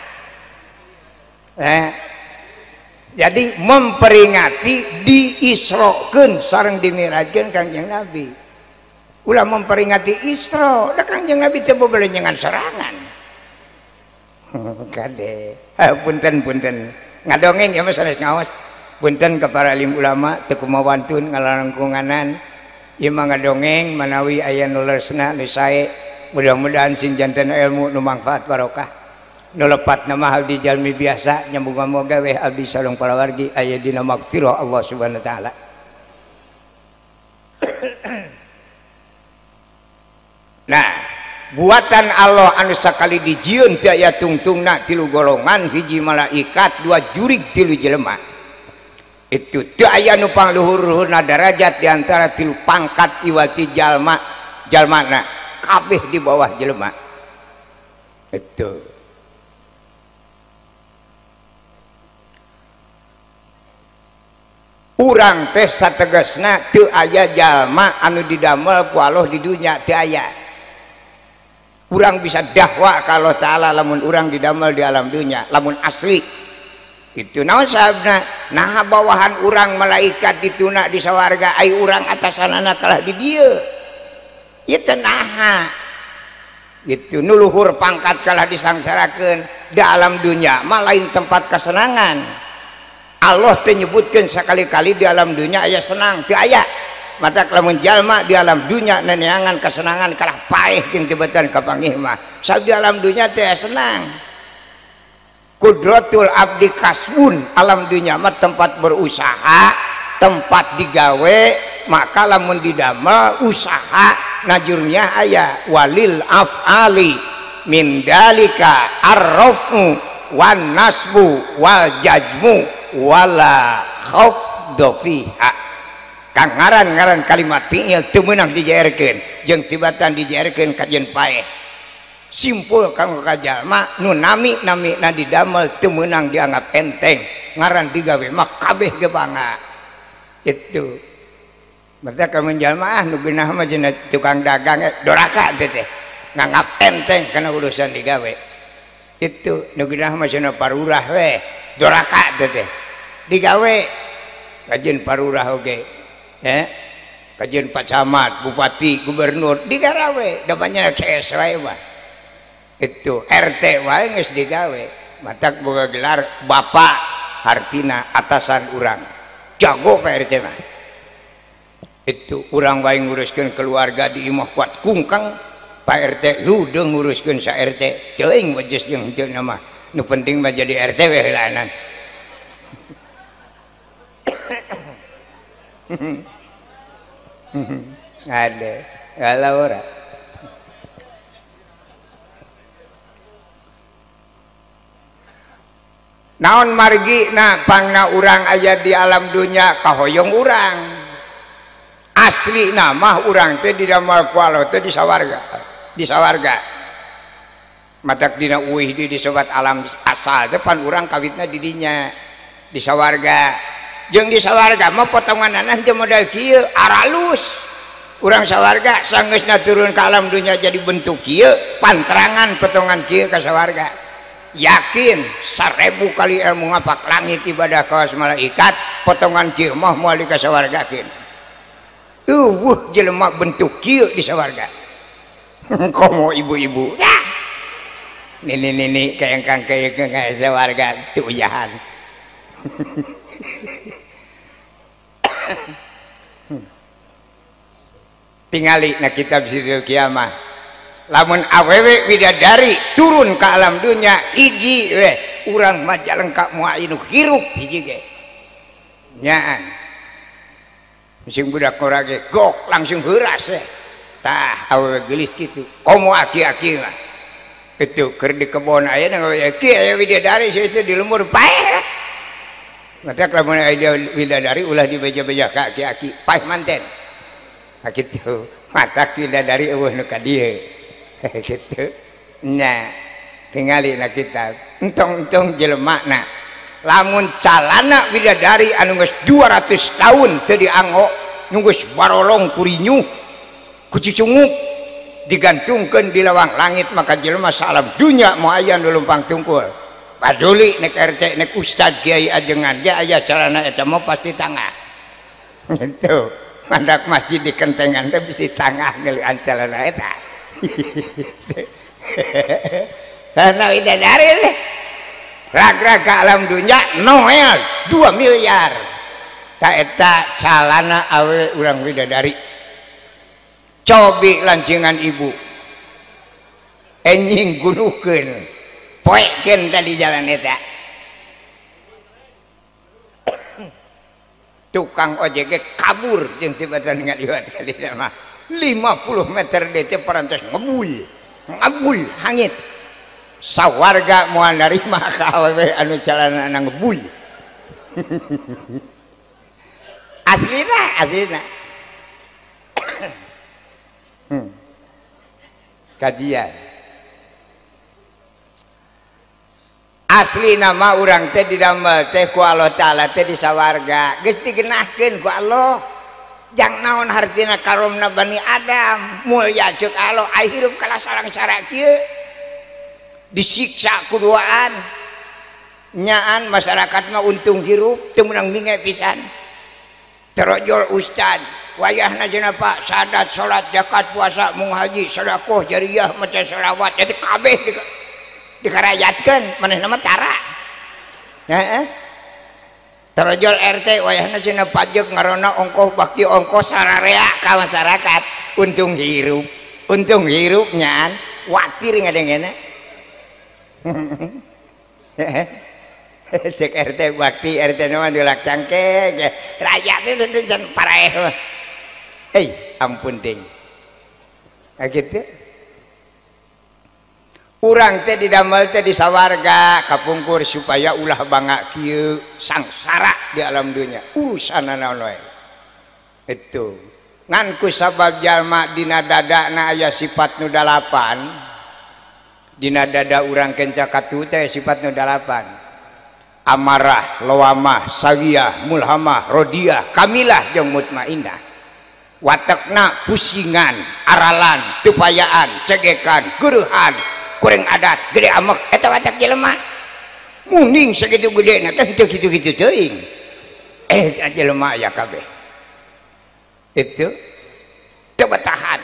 Jadi memperingati diisrokeun sareng dimirajkeun Kangjeng Nabi. Ulah memperingati Isra, da Kangjeng Nabi teu bebelenjengan serangan. Kade. Punten ngadongeng ya mas sanes ngaos. Punten ka para alim ulama teu kumaha wantun ngalarangkunganan. Ieu mah ngadongeng manawi aya nu leresna nu sae. Mudah-mudahan sing janten ilmu nu mangfaat barokah. Nu lepat nama abdi jalmi biasa nyambung moga we abdi sareng para wargi aya dina magfirah Allah Subhanahu wa taala. Nah, buatan Allah anu sakali dijieun teu aya tungtungna tilu golongan, hiji malaikat, dua jurig, tilu jelema. Itu teu aya nu pangluhur-luhurna derajat di antara tilu pangkat iwati jalmana kabeh di bawah jelema. Itu. Urang teh sategasna teu aya jalma anu didamel ku Allah di dunya teu aya. Urang bisa dakwah ka Allah Ta'ala lamun urang didamel di alam dunya lamun asli. Itu naon sababna? Nah bawahan urang malaikat dituna di sawarga ai urang atasanana kalah di dieu. Ieu teh naha. Itu nuluhur pangkat kalah disangsarakeun di alam dunya mah lain tempat kesenangan. Allah menyebutkan sekali-kali di alam dunia aya senang teu aya. Mata lamun jalma di alam dunia neneangan kesenangan kalah paeh jeung tibatan kapanggih mah. Sabab di alam dunia teh senang. Kudratul abdi kasbun, alam dunia mah tempat berusaha, tempat digawe, maka lamun didamel usaha najurnya aya walil af'ali min dalika arrafu wan nasbu wal jajmu wala khafdu fiha. Kang ngaran kalimat fi'il teu meunang dijaerkeun jeung tibatan dijaerkeun kajen paeh. Simpul kanggo kajalma nu nami-namina didamel teu meunang dianggap enteng, ngaran digawe mah kabeh ge bangga. Itu. Mata ka menjalma nu geunah mah cenah tukang dagang doraka teh nganggap enteng kana urusan digawe. Itu nu geunah mah cenah parurah we. Doraka teh digawe kajian parurah oge ya kajian Pak Camat, Bupati, Gubernur digarawe da banyak KS wae mah itu RT wae geus digawe matak boga gelar bapak hartina atasan urang jago ka RT mah itu urang wae nguruskeun keluarga di imah kuat kungkang Pak RT lu deung nguruskeun sa RT teuing wejes jeung henteu mah nu penting mah jadi RT we heulanan. Ada galau ora. Naon margi na pangna urang aya di alam dunya kahoyong urang asli nama urang teh didamel ku Allah teh di sawarga matak dina uih di sobat alam asal depan urang kawitna didinya di sawarga jeung di sawarga mah potonganan teh modal kieu aralus urang sawarga sanggeusna turun ke alam dunia jadi bentuk kieu panterangan potongan kieu ka sawarga yakin 1000 kali ilmu ngapak langit ibadah kawas malaikat potongan kieu mah moal ka sawargakeun jelema bentuk kieu di sawarga komo ibu-ibu nini kayang kayang sawarga teu uyahan tingali na kitab Sirul Kiamah lamun awewe widadari turun ke alam dunia hiji urang mah jalengka moal inu hirup hiji ge nyaan sing budak korage gok langsung heuras tah awewe geulis kitu komo aki-aki mah itu keur di kebon aya na ki aya widadari saya di lemur paeh matak lamun aya widadari ulah dibeja-beja ka aki-aki paeh manten kitu matak widadari eueuh nu ka dieu kitu nya tingali na kitab entong-entong jelemana lamun calana widadari anu geus 200 tahun teu dianggo nu geus barolong kurinyu ku cicunguk digantungkeun di lawang langit maka jelema salam dunya moal aya nu lumpang tungkul paduli nek RT nek ustad kiai ajengan ge aya calana eta mah pasti tangah gitu mandak masjid di kentengan teh bisi tangah ngeulean calana eta karena widadari ragra ke alam dunia Noel 2 miliar tak eta calana awe urang widadari cobi lancingan ibu enjing gunuhkeun poekeun tadi jalan eta tukang ojek kabur jeung tibatan ngaliwat kali mah 50 meter dece parantos ngebul hangit sawarga moal narima ka awewe anu calana ngebul aslina kajian asli nama urang teh didamel teh ku Allah Ta'ala teh di sawarga geus digeunahkeun ku Allah jang naon hartina karomna Bani Adam mulya ceuk Allah ai hirup kala sarang-sara kieu disiksa kuduaan nyaan masyarakat mah untung hirup teu meunang minge pisan terojol ustad wayahna cenah Pak sadat salat zakat puasa mung haji sedekah jariyah maca selawat jadi kabeh dikarayatkeun manehna mah tara heeh terojol RT wayahna cenah pajak ngarona ongkoh bakti ongkoh sararea ka masyarakat untung hirup nyaan watir ngadengena cek RT bakti RT nama dilak cangke rakyat itu jangan paraeh ampun ting gitu urang teh didamel teh di sawarga kapungkur supaya ulah bangga kieu sangsara di alam dunia urusan naon wae itu ngan ku sabab jalma dina dadana aya sifat nu 8 dina dada urang kenca katu teh sifat nu 8 amarah lawamah sawiyah mulhamah rodiah kamilah jeung mutmainnah watekna pusingan aralan tupayaan cegekan geurehan kurang adat gede amek eta watak jelema muning sakitu gedena teh teu kitu-kitu teuing jelema aya kabeh itu teu betahan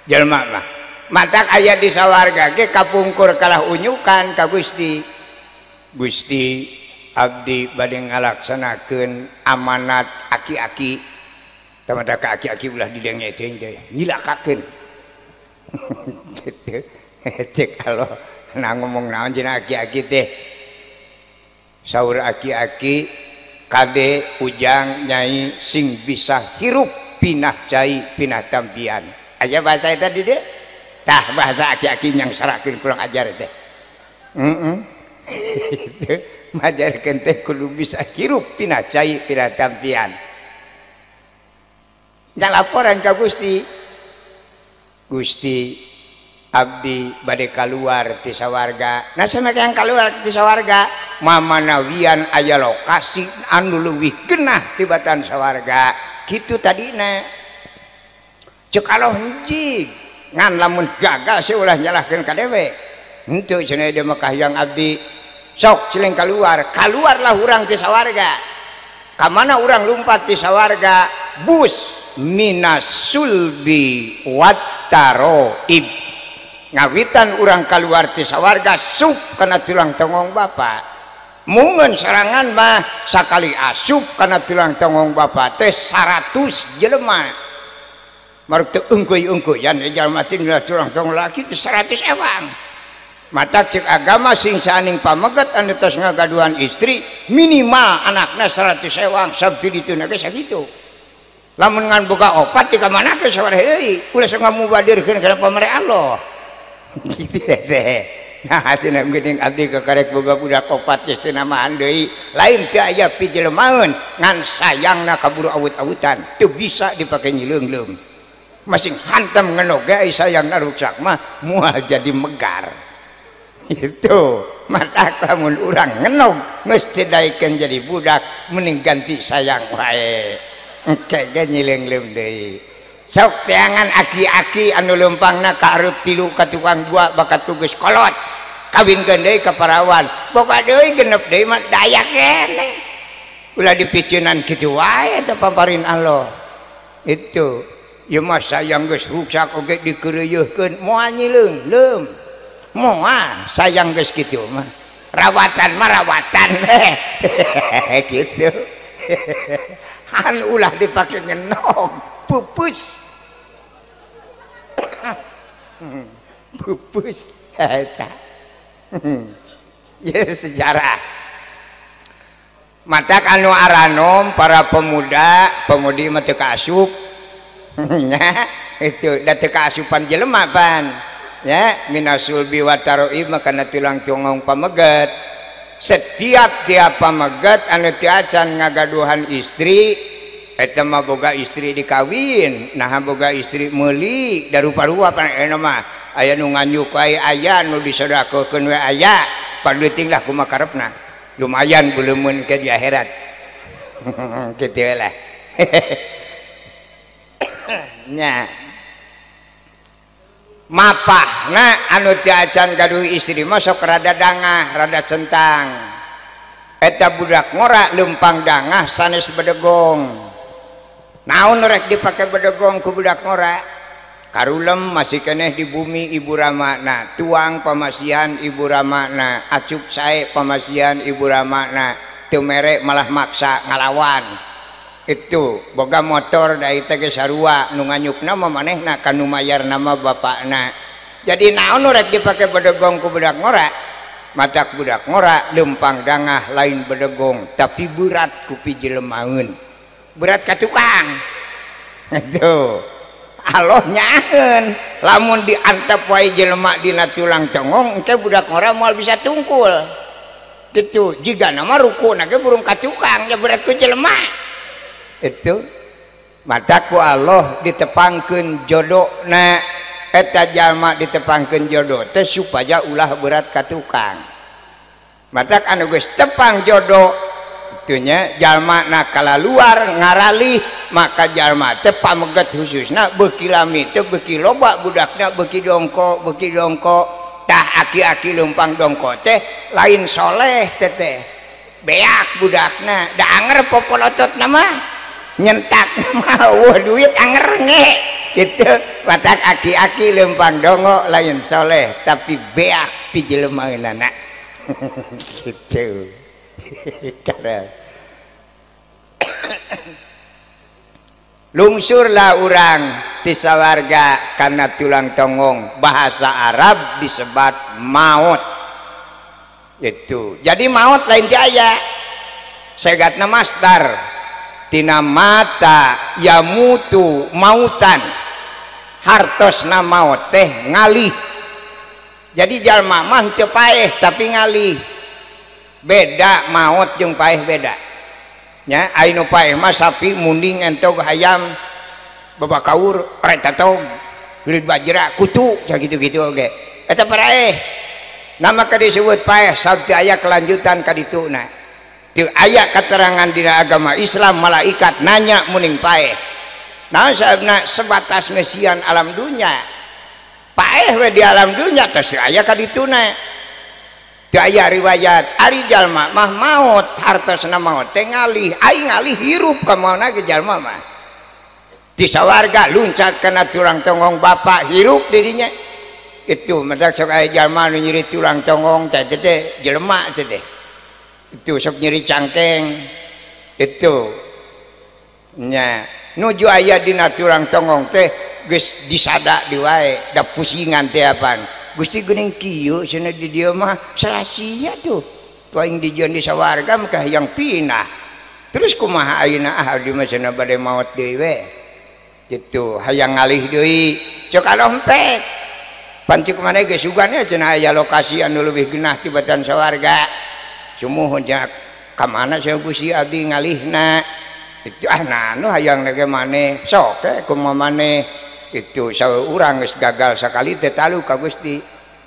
jelema mah matak aya di sawarga ge kapungkur kalah unyukan ka Gusti abdi bade ngalaksanakeun amanat aki-aki tamada ka aki-aki ulah didengeteun teh nyilakakeun gitu cek kalau na ngomong naon cenah aki-aki teh saur aki-aki kade ujang nyai sing bisa hirup pinah cai pinah tampian aya bahasa eta di dieu tah bahasa aki-aki yang sarakeun kurang ajar teh majarkeun teh kudu bisa hirup pinah cai pinah tampian nya laporan ka Gusti, Gusti abdi bade kaluar ti sawarga. Nah sampeyan kaluar ti sawarga mamanawian aya lokasi anu leuwih genah tibatan sawarga kitu tadina. Cek aloh hiji ngan lamun gagal sih ulah nyalahkeun ka dewe. Henteu cenah dia mah kahyang abdi sok ciling kaluarlah urang ti sawarga. Ka mana urang lumpat ti sawarga? Bus minas sulbi wattaroib. Ngawitan urang kaluar ti sawarga sup kana tulang tongong bapa. Mungun serangan mah sakali asup kana tulang tongong bapa teh 100 jelema. Maruk teu engkuy-engkuyan jalma teh tulang tongong laki teh 100 ewang. Mata cek agama sing saning pameget anu tos ngagaduhan istri minimal anakna 100 ewang sabtu dituna ge sakitu. Lamun ngan boga opat di kamana ke sawareh deui ulah sok ngamubadirkeun kana pamere Allah. Gitu teh. Nah cenah geuning abdi kekarek boga budak opat geus teu namaan deui lain teu aya pijelemaeun ngan sayangna kaburu awut-awutan teu bisa dipake nyileungleum. Masing hantam ngenoge sayangna ruksak mah moal jadi megar. Itu mata lamun urang ngenog mesti daikeun jadi budak mending ganti sayang wae. Engke ge nyileungleum deui. Sok teangan aki-aki anu leumpangna ka areup 3 ka tukang 2 bakat tugas kolot kawinkeun deui ka parawan boga deui genep deui mah daya keneh ulah dipiceunan kitu wae teh pamparin Allah itu ieu mah sayang geus ruksak oge dikeureuyeurkeun moal nyileungleum moal sayang geus kitu mah rawatan mah rawatan gitu han ulah dipake ngenog pupus pupus eta ya sejarah mata anu aranom para pemudi mah teu kaasup nya itu da teu kaasupan jelema pan ya minasul biwataroib makana tulang tongong pameget setiap tiap pameget anu teu acan ngagaduhan istri eta mah boga istri dikawin nah boga istri meuli da rupa-rupa pana mah aya nu nganyuk wae aya nu disedekakeun we aya paleuting lah kumaha karepna lumayan beuleumeuun ke di akhirat kitu lah nya mapahna anu teu acan gaduh istri mah sok rada dangah rada centang eta budak ngora leumpang dangah sanes bedegong. Naon rek dipake bedegong ku budak ngora karulem masih keneh di bumi ibu ramana tuang pamasian ibu ramana acup sae pamasian ibu ramana teu mere malah maksa ngalawan itu boga motor da ieu teh sarua nu nganyukna mah manehna kanu mayar nama bapakna jadi naon rek dipake bedegong ku budak ngora matak budak ngora leumpang dangah lain bedegong tapi berat ku pijelemaeun berat ka tukang itu Allah nyaeun lamun diantep wae jelema dina tulang tongong engke budak ngora moal bisa tungkul gitu jiga nama rukuna ge burung ka tukang nya berat ku jelema itu mata ku Allah ditepangkeun jodona eta jalma ditepangkeun jodoh teh supaya ulah berat ka tukang mata anu geus tepang jodoh itunya jalma na kalaluar ngaralih maka jalma teh pameget khususna beuki lami teh beuki loba budakna beuki dongko tah aki-aki leumpang dongko teh lain soleh teh beak budakna da anger popolototna mah nyentak mah wah duit anger nge gitu matak aki-aki leumpang dongo lain soleh tapi beak ti jelemaeunana gitu lungsurlah urang ti sawarga karena tulang tongong bahasa Arab disebat maut itu jadi maut lain jaya segatna masdar tina mata yamutu mautan hartosna maut teh ngalih jadi jalma mah teu paeh tapi ngalih beda maut jeung paeh beda nya anu paeh mah sapi munding entog hayam babakaur rek tatong kulit bajra kutu gitu-gitu oge eta paraeh nama ka disebut paeh sabtu aya kelanjutan ka dituna teu aya keterangan dina agama Islam malaikat nanya muning paeh naon sababna sebatas ngesian alam dunya paeh we di alam dunya tos aya ka dituna teu aya riwayat ari jalma mah maot hartosna maot teh ngalih aing ngalih hirup ka maona ge jalma mah di sawarga luncat kana tulang tongong bapak hirup dirinya itu matak sok aya jalma nu nyeri tulang tongong teh jelema teh itu sok nyeri cangkeng itu nya nuju aya dina tulang tongong teh geus disada di wae da pusingan teh apaan Gusti geuning kieu cenah di dieu mah salasia tuh aing dijieun di sawarga mah yang pinah terus kumaha ayeuna abdi mah cenah bade maot deui we kitu hayang ngalih deui cok alompek pancik maneh geus sugana cenah aya lokasi anu leuwih geunah tibatan sawarga sumuhun cenah ka mana sae Gusti abdi ngalihna itu nanu hayang nage maneh sok kumaha maneh itu saurang geus gagal sakali teh talu ka Gusti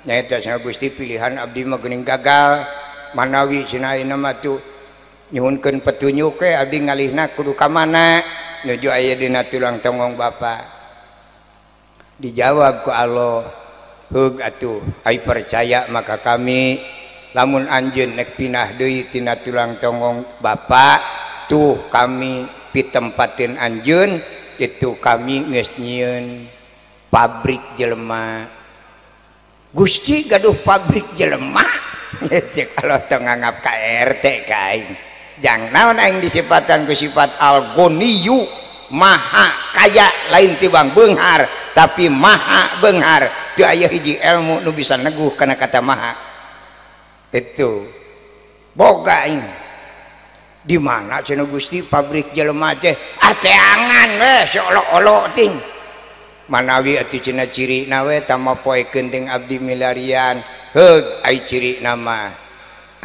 nyaeta cenah Gusti pilihan abdi mah geuning gagal manawi cenah ayeuna mah tuh nyuhunkeun petunjuk ke abdi ngalihna kudu ka mana nuju aya dina tulang tongong bapak dijawab ku Allah heug atuh ai percaya maka kami lamun anjeun nek pinah deui tina tulang tongong bapak tuh kami pitempatin anjeun itu kami geus nyieun pabrik jelema Gusti gaduh pabrik jelema cek kalau teu nganggap ka RT ka aing jang naon aing disifatan ku sifat al-ghaniyu maha kaya lain tibang beunghar tapi maha beunghar teu aya hiji ilmu nu bisa neguh kana kata maha itu boga aing di mana cenah Gusti pabrik jelema teh ateangan we seolo-olo ting manawi atuh cenah cirina we tamapoekeun ting abdi milarian heug ai cirina mah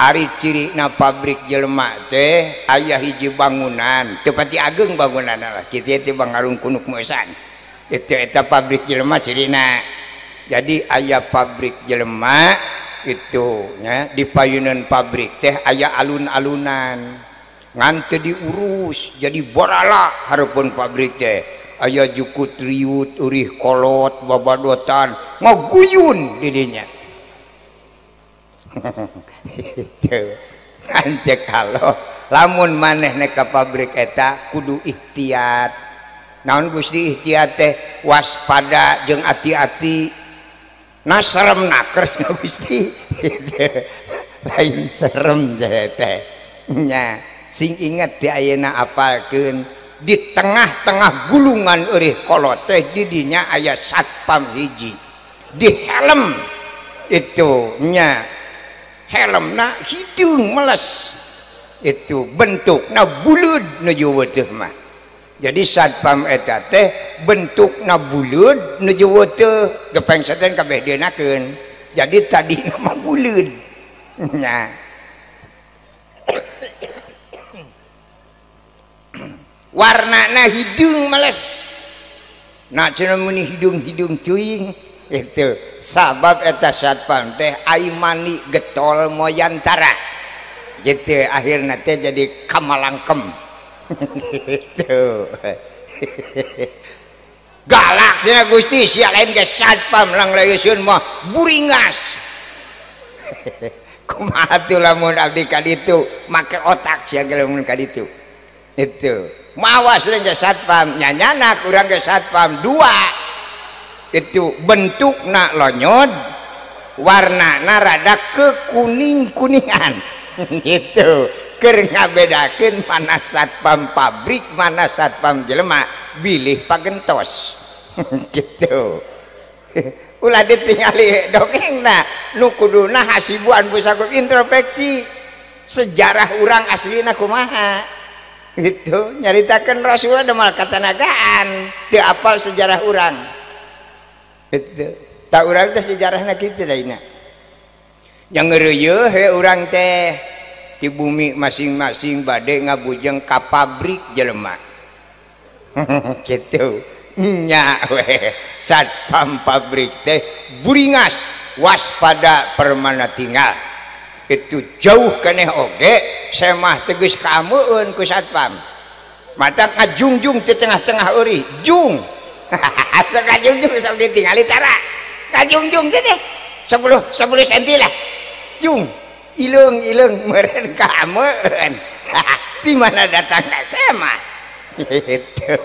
ari cirina pabrik jelema teh aya hiji bangunan teu pati ageung bangunanna lah kitu teh bangarung kunuk moesan itu eta pabrik jelema cirina jadi aya pabrik jelema itu nya di payunan pabrik teh aya alun-alunan ngan teu diurus jadi borala hareupeun pabrik teh aya jukut riut urih kolot babadotan ngaguyun di dinya itu ancek kalau lamun maneh nek ka pabrik eta kudu ihtiyat naon Gusti ihtiyat teh waspada jeung ati-ati nah serem naker Gusti lain serem teh nya sing inget di ayeuna apalkeun di tengah-tengah gulungan eurih kolot teh di dinya aya satpam hiji di helm itu nya helmna hidung meles itu bentukna buleud nuju weuteuf mah jadi satpam eta teh bentukna buleud nuju weuteuf gepeng saten kabeh dienakeun jadi tadi nama buleud nya warnana hidung meles nah cenah muni hidung-hidung cuing itu sabab eta satpam teh ai mani getol moyantara gitu akhirna teh jadi kamalangkem gitu galak cenah Gusti sia lain ge satpam lang laeuseun mah buringas kumaha tuh lamun abdi ka ditu make otak sia ge lamun ka ditu itu mawas jeung satpam nyanyana urang ge satpam dua itu bentukna lonyod warnana rada kekuning-kuningan gitu keur ngabedakeun mana satpam pabrik mana satpam jelema bilih pagentos gitu ulah ditingali dongengna nu kuduna hasibuan pusaku introspeksi sejarah urang aslina kumaha gitu nyaritakan Rasulullah demal katanagaan teu apal sejarah urang itu tak urang teh sejarahna kitu daina yang ngeureueuh he urang teh di bumi masing-masing bade ngabujeng ka pabrik jelema gitu nya we satpam pabrik teh buringas waspada permana tinggal itu jauh keneh oge semah tegas kamueun ku satpam mata ngajungjung di tengah-tengah uri jung asa ngajungjung sok ditingali tara ngajungjung teh 10 cm lah jung ileung meureun kamueun di mana datangna semah gitu.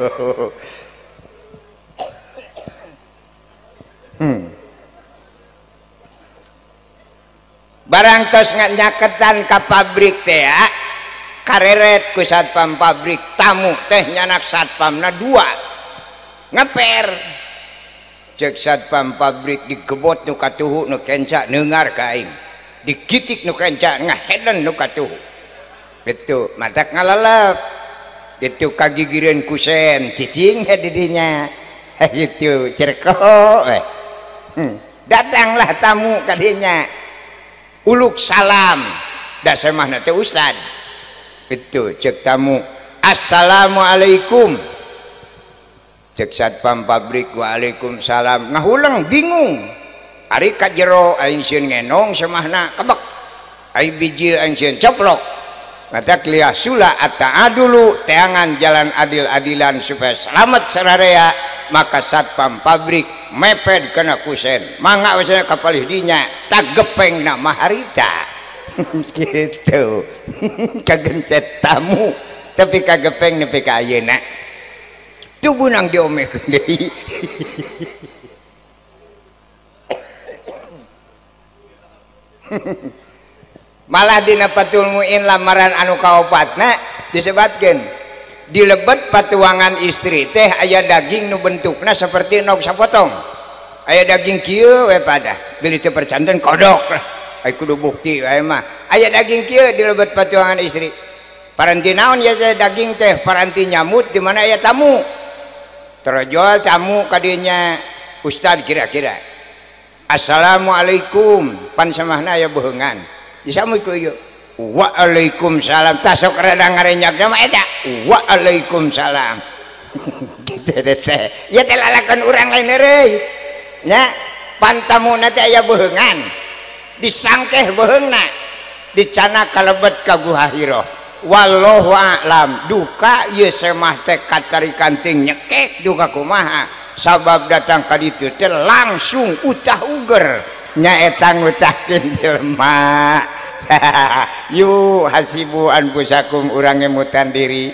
Barang tos nyaketan ka pabrik teh ya kareret ku satpam pabrik tamu teh nyanak satpamna 2 ngeper cek satpam pabrik digebot nu katuhu nu kenca neungar ka aing dikitik nu kenca ngaheden nu katuhu betul matak ngalalap itu kagigireun kusen cicing didinya gitu cerko datanglah tamu kadinya uluk salam da semahna teh ustad itu cek tamu assalamualaikum cek satpam pabrik waalaikumsalam ngahulang bingung ari ka jero aing sieun ngenong semahna kebek ai bijil aing sieun coplok mata kliah sula dulu teangan jalan adil-adilan supaya selamat sararea maka satpam pabrik meped kena kusen mangga usahanya kapalih dinya tak gepeng nama harita gitu kagencet tamu tapi kagepeng nepi ka ayeuna tu bunang diomekeun deui malah dina Fathul Muin lamaran anu kaopatna disebutkeun dilebet patuangan istri teh aya daging nu bentukna seperti nog sapotong aya daging kieu we pada geuli teu percanten kodok lah ai kudu bukti we mah aya daging kieu dilebet patuangan istri paranti naon ya daging teh paranti nyamut di mana aya tamu terjual tamu kadinya ustad kira-kira assalamualaikum pan samahna aya beungan disamu ku ieu waalaikumsalam tasok rada ngarenyak nama eta waalaikumsalam gitu teh ya teh lalakeun urang lain euy nya pantamuna teh aya beungan disangkeh beungna dicana kalebet ka guhahiro wallahu a'lam duka ieu semah teh katarikan ting nyekek duka kumaha sabab datang ka ditu teh langsung utah uger nyaeta ngutahkeun jelema yuk hasibu anfusakum urang ngemutan diri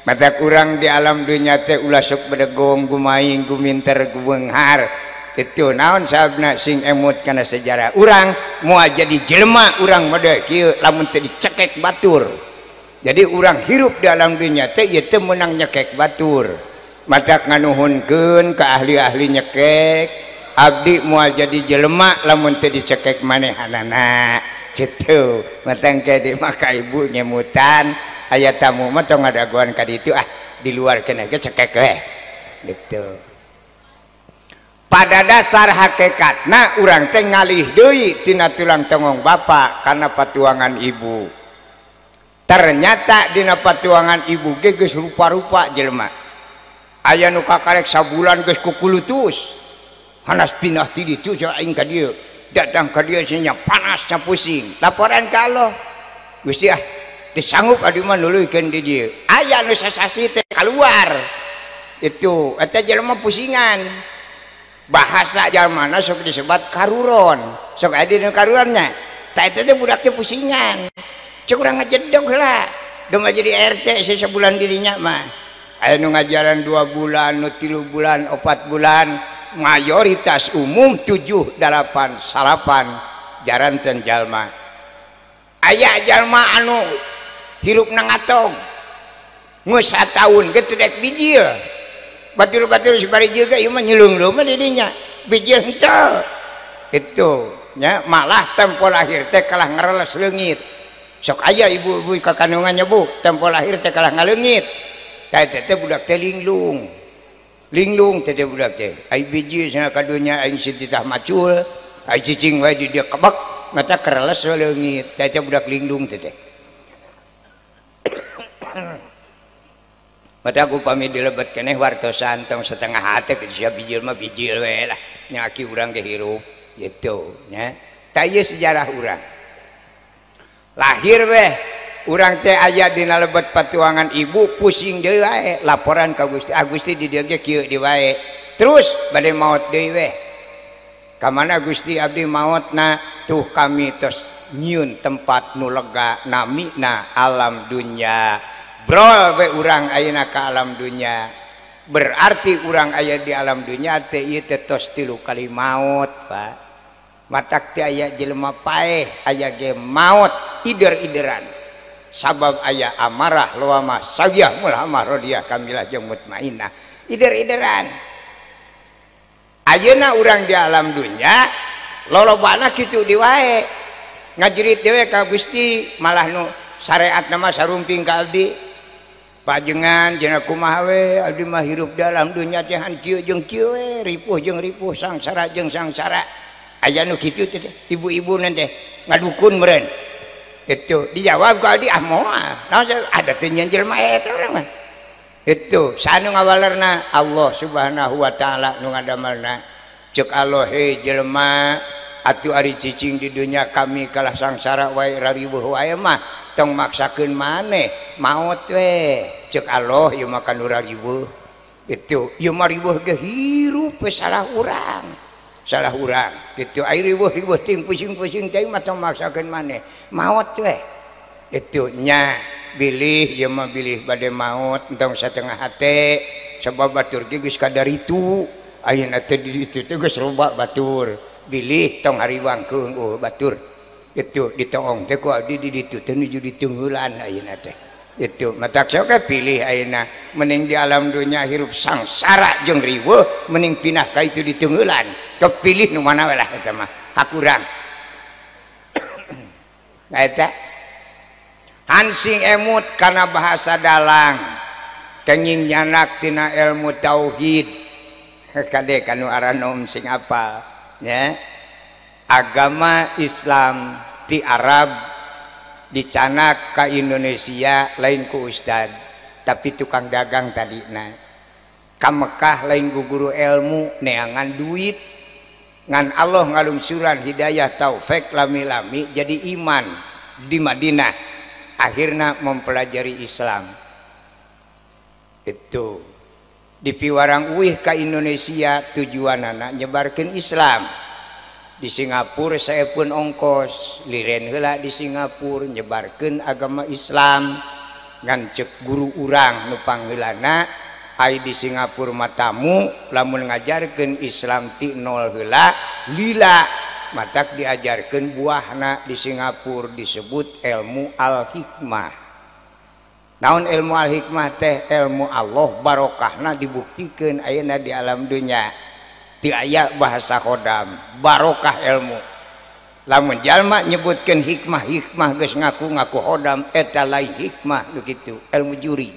mata urang di alam dunia teh ulah sok bedegong gumaing guminter gubenghar itu naon sabna sing emut kana sejarah urang moal jadi jelema urang mode kieu lamun teu dicekek batur jadi urang hirup di alam dunia teh ieu teu meunang nyekek batur mata nganuhunkeun ka ahli-ahli nyekek abdi moal jadi jelema lamun teu dicekek manehanana gitu matang kade maka ibu nyemutan aya tamu mah tong ngadaguan ka ditu di luar kena ge cekek we gitu pada dasar hakikatna urang teh ngalih deui tina tulang tongong bapa kana patuangan ibu ternyata dina patuangan ibu ge geus rupa-rupa jelema aya nu kakarek sabulan geus kukulutus hanas pindah ti ditu jeung aing ka dieu datang ke dia sinya panasnya pusing laporan ke Allah Gusti disanggup adi mah nuluykeun di dieu aya nu sasasi teh keluar itu eta jelema pusingan bahasa jalmana sok disebut karuron sok aya dina karuronnya tah eta teh budak teh pusingan cek urang ngajedog heula dong jadi RT sebulan dirinya mah aya nu ngajaran 2 bulan nu 3 bulan 4 bulan mayoritas umum 7, 8, 8 jaranten jalma aya jalma anu hirup nang atong geus sataun ge teu dek bijil batur-batur sabarijil ge ieu mah nyelungleuh mah didinya bijil henteu itu nya malah tempo lahir teh kalah ngareles leungit sok aya ibu-ibu kakandungannya bu tempo lahir teh kalah ngaleungit ka eta teh budak teh linglung teh budak teh ai biji sana kadunya aing sititah macul ai cicing wae di dia kebek mata kereles leungit teh budak linglung teh mata aku pamit dilebet keneh wartosan tong setengah hate ke sia bijil mah bijil we lah nyaki urang ge hirup gitu nya. Tah ieu sejarah urang. Lahir we urang teh aya dina lebet patuangan ibu pusing deui wae laporan ka Gusti. Gusti di dieu ge kieu di wae. Terus bade maot deui we. Ka mana Gusti abdi maotna tuh kami tos nyieun tempat nu lega namina alam dunya. Brol we urang ayeuna ka alam dunya. Berarti urang aya di alam dunya teh ieu teh tos 3 kali maot, Pak. Matak teh aya jelema paeh, aya ge maot ider-ideran. Sabab aya amarah lawamah sagiyah mulhamah radiyah kamilah jeung mutmainnah. Ider-ideran. Ayeuna urang di alam dunya lolobana kitu di wae. Ngajerit dewe ka Gusti malah nu syariat nama sarumping ka abdi. Pajengan cenah kumaha we abdi mah hirup di alam dunya teh han kieu jeung kieu we, ripuh jeung ripuh, sangsara jeung sangsara. Aya nu kitu teh ibu-ibu nanti ngadukun meureun. Itu dijawab ka abdi ah moal. Naon ada teh nyeun jelema eta urang mah. Itu sanu ngawalerna Allah Subhanahu wa taala nu ngadamelna. Ceuk Allah he jelema atuh ari cicing di dunya kami kalah sangsara wae rariweuh wae mah tong maksakeun maneh maot we. Ceuk Allah ieu mah kan rariweuh. Itu ieu mah riweuh ge hirup we salah urang. Salah urang. Kitu ai riweuh-riweuh ting pusing-pusing teh mah tong maksakeun maneh maot we. Itu nya bilih ieu mah bilih bade maot entong satengah hate sabab batur ge geus kadar itu ayeuna teh di ditu teh geus loba batur bilih tong hariwangkeun batur itu ditoong teh ku abdi di ditu teh nuju ditunggulan ayeuna teh itu matak sok pilih ayeuna mending di alam dunya hirup sangsara jeung riweuh mending pindah ka itu ditunggulan kepilih nu mana we lah eta mah hakurang eta hansing emut karena bahasa dalang kenging nyanak tina ilmu tauhid kade kanu aranom sing apal ya agama Islam ti Arab dicanak ka Indonesia lain ku ustad tapi tukang dagang tadina ka Mekah lain ku guru ilmu neangan duit ngan Allah ngalungsuran hidayah taufik lami-lami jadi iman di Madinah akhirnya mempelajari Islam itu di piwarang uih ke Indonesia tujuanana nyebarkeun Islam di Singapura saya pun ongkos liren heula di Singapura nyebarkeun agama Islam ngan ceuk guru urang nu pangheulana ai di Singapura matamu lamun ngajarkeun Islam ti nol heula lila matak diajarkan buahna di Singapura disebut ilmu al-hikmah. Naon ilmu al-hikmah teh ilmu Allah barokahna dibuktikan ayeuna di alam dunya. Ti aya bahasa khodam barokah ilmu. Lamun jalma nyebutkeun hikmah geus ngaku-ngaku khodam eta lain hikmah nu kitu ilmu juri.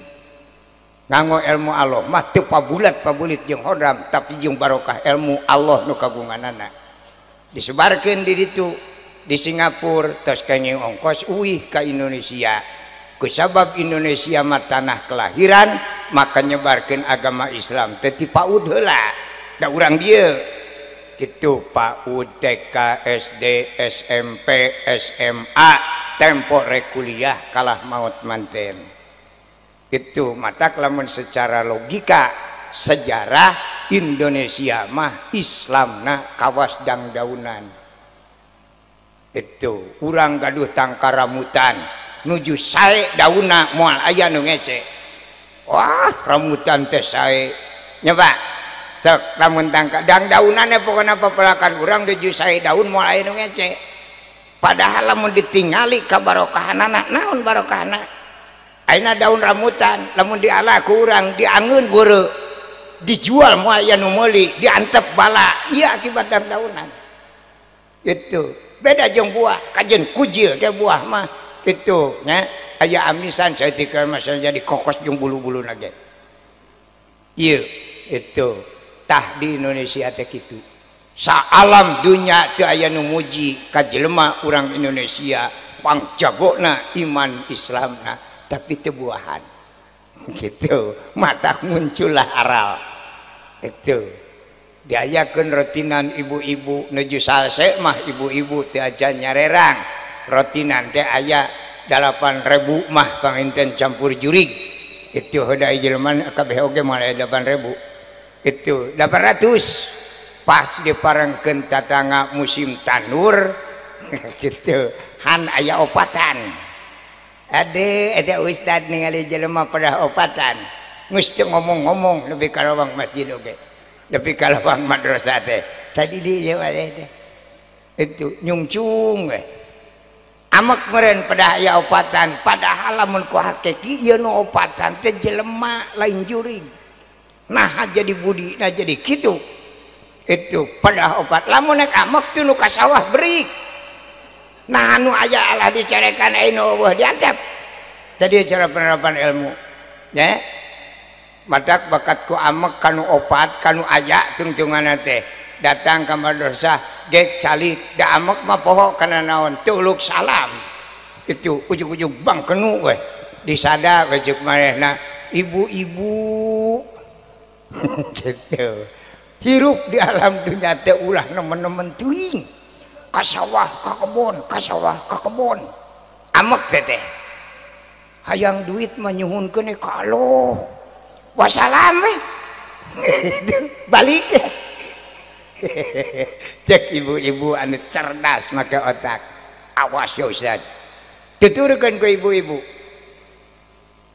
Nganggo ilmu Allah mah teu pabulit jeung khodam tapi jeung barokah ilmu Allah nu kagunganana. Disebarkan di situ di Singapura terus kenging ongkos uih ke Indonesia kusabab Indonesia mah tanah kelahiran maka nyebarkan agama Islam teti PAUD heula da urang dieu kitu PAUD TK SD SMP SMA tempo rek kuliah kalah maot manten itu matak lamun secara logika sejarah Indonesia mah Islamna kawas dangdaunan itu urang gaduh tangkar ramutan nuju sae daunna moal aya nu ngece wah ramutan teh sae nyoba sok lamun tangkar dangdaunanna pokona papelakan urang nuju sae daun moal aya nu ngece padahal lamun ditingali ka barokahanana naon barokahna ayeuna daun ramutan lamun diala ku urang diangeun geureu dijual moal aya nu meuli diantep bala ieu akibat daunan itu beda jeung buah kajen kujil teh buah mah itu nya aya amisan saeutik mah jadi kokos jeung bulu-buluna ge ieu itu tah di Indonesia teh kitu sa alam dunya teu aya nu muji ka jelema urang Indonesia pangjagona iman Islamna tapi teu buahan gitu matak muncullah aral itu diayakeun rotinan ibu-ibu nuju salse mah ibu-ibu teu aja nyarerang rotinan teh aya 8.000 mah panginten campur jurig itu hodai jelema kabeh oge mah 8.000 itu 800 pas diparengkeun tatangga musim tanur gitu han aya opatan ade eta ustad ningali jelema pada opatan geus teu ngomong-ngomong lebih ka lawang masjid oge lebih ka lawang madrasah teh tadi di Jawa teh itu nyungcung we amak meureun pada aya opatan padahal lamun ku hakiki ieu nu opatan teh jelema lain jurig nah jadi budina jadi kitu itu pada opat lamun nek amak teu nu ka sawah berik nah anu aya Allah dicarekan anu eueuh diantep tadi cara penerapan ilmu ya matak bakat ku amek kanu opat kanu aya tungtunganna teh datang ka madrasah ge calik da amek mah poho kana naon tuluk salam itu ujug-ujug bang kenu we disada wejek manehna ibu-ibu gitu hirup di alam dunia teh ulah nemen-nemen teuing ka sawah ka kebon amek teh hayang duit mah nyuhunkeun ka Allah wassalam we balik cek ibu-ibu anu cerdas make otak awas ya Ustaz tuturkeun ku ibu-ibu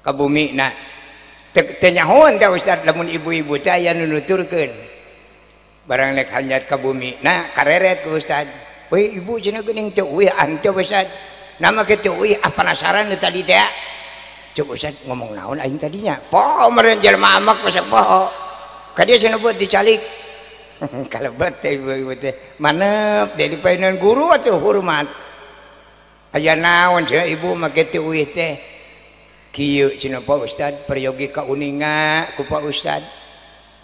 ka bumi na teu nyahoan teh Ustaz lamun ibu-ibu teh aya nu nuturkeun barang nek hanyat ka bumi na kareret ku Ustaz we ibu cenah geuning teu euy anteu Ustaz nama ke teu euy penasaran tadi teh cuk Ustaz ngomong naon aing tadinya poho meureun jelema amak masak poho ka dieu cenah buat dicalik kalebet teh ibu-ibu teh manep jadi paenan guru atuh hormat aya naon cenah ibu make teu euy teh kieu cenah Pak Ustaz peryogi ka uninga ku Pak Ustaz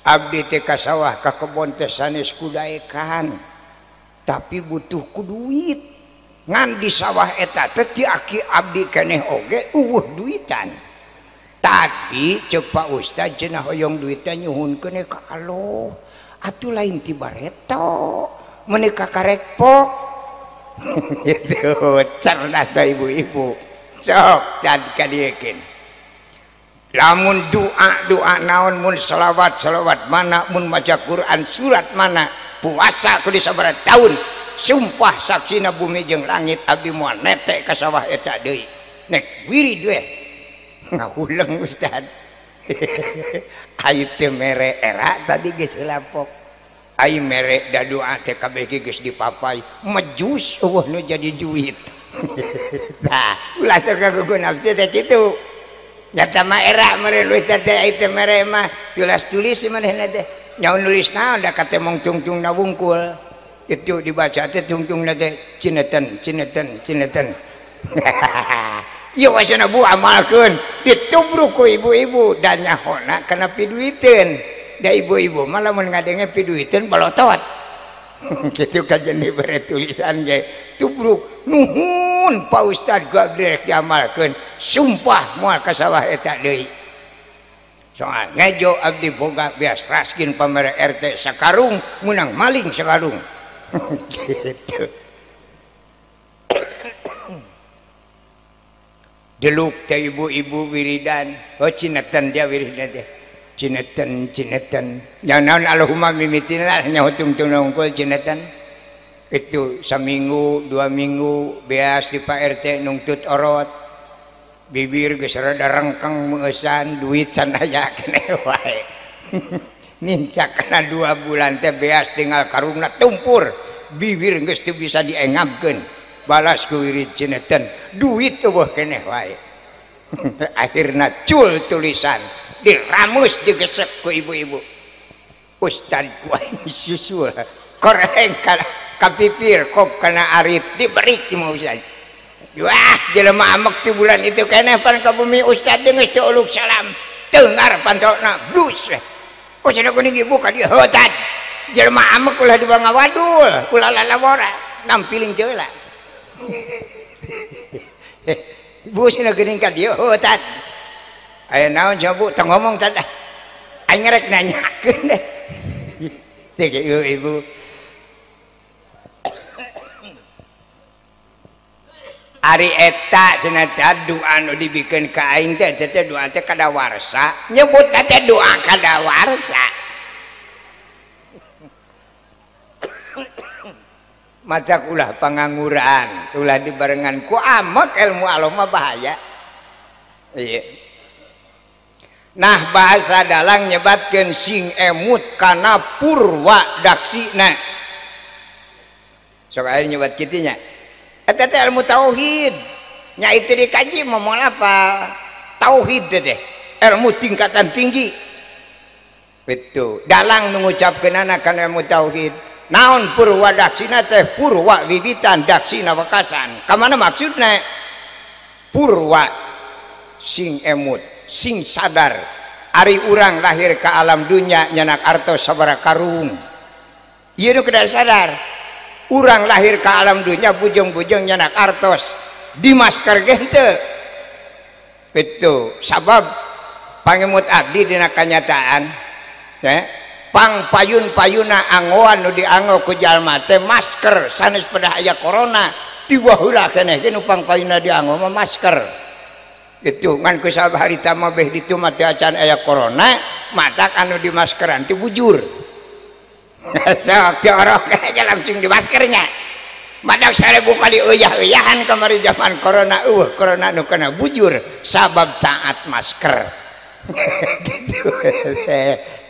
abdi teh ka sawah ka kebon teh sanes kudaekan tapi butuh ku duit ngan di sawah eta teh ti aki abdi keneh oge duitan tadi ceuk Pak Ustaz cenah hoyong duitnya nyuhunkeun ka Allah atuh lain ti bareto meuni ka karekpok gitu cerdas da ibu-ibu sok can kadiekeun lamun doa naon mun selawat mana mun maca Quran surat mana puasa kudu sabaraha taun sumpah saksina bumi jeung langit abdi moal netek ka sawah eta deui nek wirid we ngahuleng Ustaz ayu teu mere era tadi geus lapok ayu mere da doa teh kabeh geus dipapai mejus eueuh nu jadi duit tah ulah sok kagugun nafsu teh kitu nyata mah era meureun Ustaz teh ayu teu mere mah tulis manehna teh nyaun nulis naon da kate mong tungtungna wungkul itu dibaca teh tungtungna teh cineten ieu wasana bu amalkeun ditubruk ku ibu-ibu dan nyahona kana piduiteun da ibu-ibu mah lamun ngadenge piduiteun balotot kitu kajen dibere tulisan ge tubruk nuhun Pak Ustaz gua abdi diamalkeun sumpah moal ka sawah eta deui soal ngejo abdi boga beas raskin pamere RT sakarung menang maling sakarung gitu deluk teh ibu-ibu wiridan cinetan dia wiridan teh cinetan naon Allahumma mimitina nya tungtung nungkul cinetan itu saminggu 2 minggu beas di Pak RT nungtut orot bibir geus rada rengkeng meusan duit can aya keneh wae nincak kana 2 bulan teh beas tinggal karungna tumpur bibir geus teu bisa diengapkeun balas ku wirid cineuten duit eueuh keneh wae akhirna cul tulisan diramus digesek ku ibu-ibu Ustaz ku aing susul koreng ka pipir kop kana arit diberi ti Ustaz wah jelema amek ti bulan itu keneh pan ka bumi Ustaz geus teu uluk salam teungar pantokna blus oh cenah kuning ibu ka dieu hotan jelema amek ulah dibangga wadul ulah lalabora nampiling ceula ibu cenah kuning ka dieu hotan aya naon coba teu ngomong teh aing rek nanyakeun deh teh ibu ari eta cenah teh doa anu dibikeun ka aing teh doa teh kadawarsa nyebut teh doa kadawarsa macak ulah panganguran ulah dibarengan ku amek ilmu Allah mah bahaya iya. Nah bahasa dalang nyebatkeun sing emut kana purwa daksina sok aya nyebat kitu nya eta teh ilmu tauhid nya itu dikaji moal apa tauhid teh ilmu tingkatan tinggi betul dalang ngucapkeunana kana ilmu tauhid naon purwa daksina teh purwa wiwitan daksina wekasan kamana maksudna purwa sing emut sing sadar ari urang lahir ke alam dunia nyanak artos sabaraha karung ieu nu kudu sadar urang lahir ke alam dunia bujung-bujung nyanak artos di masker teu betul sabab pangemut abdi dina kanyataan pang payun-payuna anggoan nu dianggo ku jalma teh masker sanes pada aya corona tiba heula keneh nu pang payuna dianggo mah masker gitu ngan ku saharita mah beh ditu mah teh acan aya corona matak anu di maskeran teh bujur sok diorok aja langsung di maskernya matak 1000 kali uyah-uyahan kamari zaman corona corona nu kana bujur sabab taat masker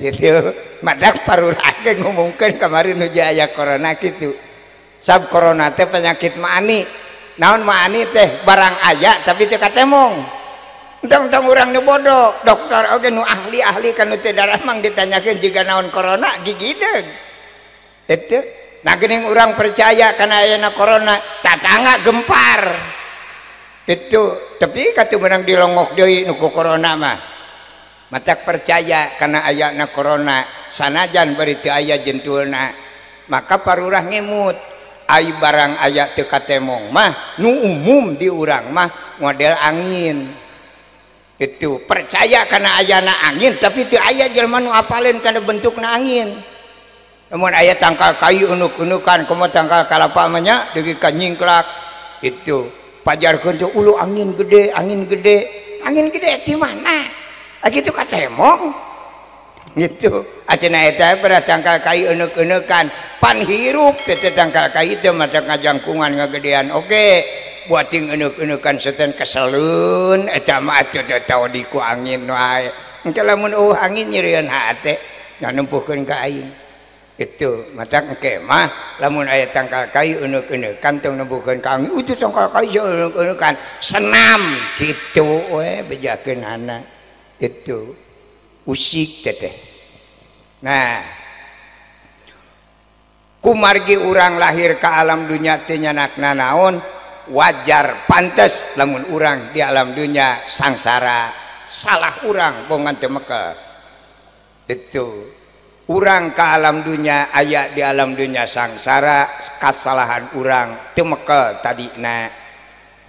gitu madak parurake ngomongkeun kamari nu aya corona gitu sab corona teh penyakit maani naon maani teh barang aya tapi teu katemong entang urang nu bodoh dokter oge nu ahli-ahli kan teh darah mang ditanyakeun jiga naon corona gigideug itu nah geuning urang percaya kana ayana corona tatangga gempar itu tapi katu menang dilongok deui nu ku corona mah matak percaya karena ayana corona sanajan bari teu aya jentulna maka parurah ngemut ai barang aya teu katemong mah nu umum di urang mah model angin itu percaya karena ayana angin tapi teu aya jelema nu apaleun kana bentukna angin namun aya tangkal kayu unuk-unukan kumaha tangkal kalapa mah nya deugi ka nyingklak itu pajarkeun teh ulu angin gede di mana gitu katemong gitu acenah eta berat tangkal kayu enek-enekan pan hirup teh tangkal kayu teh madak ngajangkungan ngagedean oke buat ting enek-enekan seten keseleun eta mah atuh teu tau di ku angin wae engke lamun angin nyeureun hate nganumpuhkeun ka aing itu matak engke mah lamun aya tangkal kayu enek-enekan tong nempuhkeun ka angin itu tangkal kayu enek-enekan senam kitu we bejakeunana itu usik teteh nah kumargi urang lahir ke alam dunia teh nyanakna naon wajar pantes lamun urang di alam dunia sangsara salah urang bongan teu mekel itu urang ke alam dunia aya di alam dunia sangsara kasalahan urang teu mekel tadina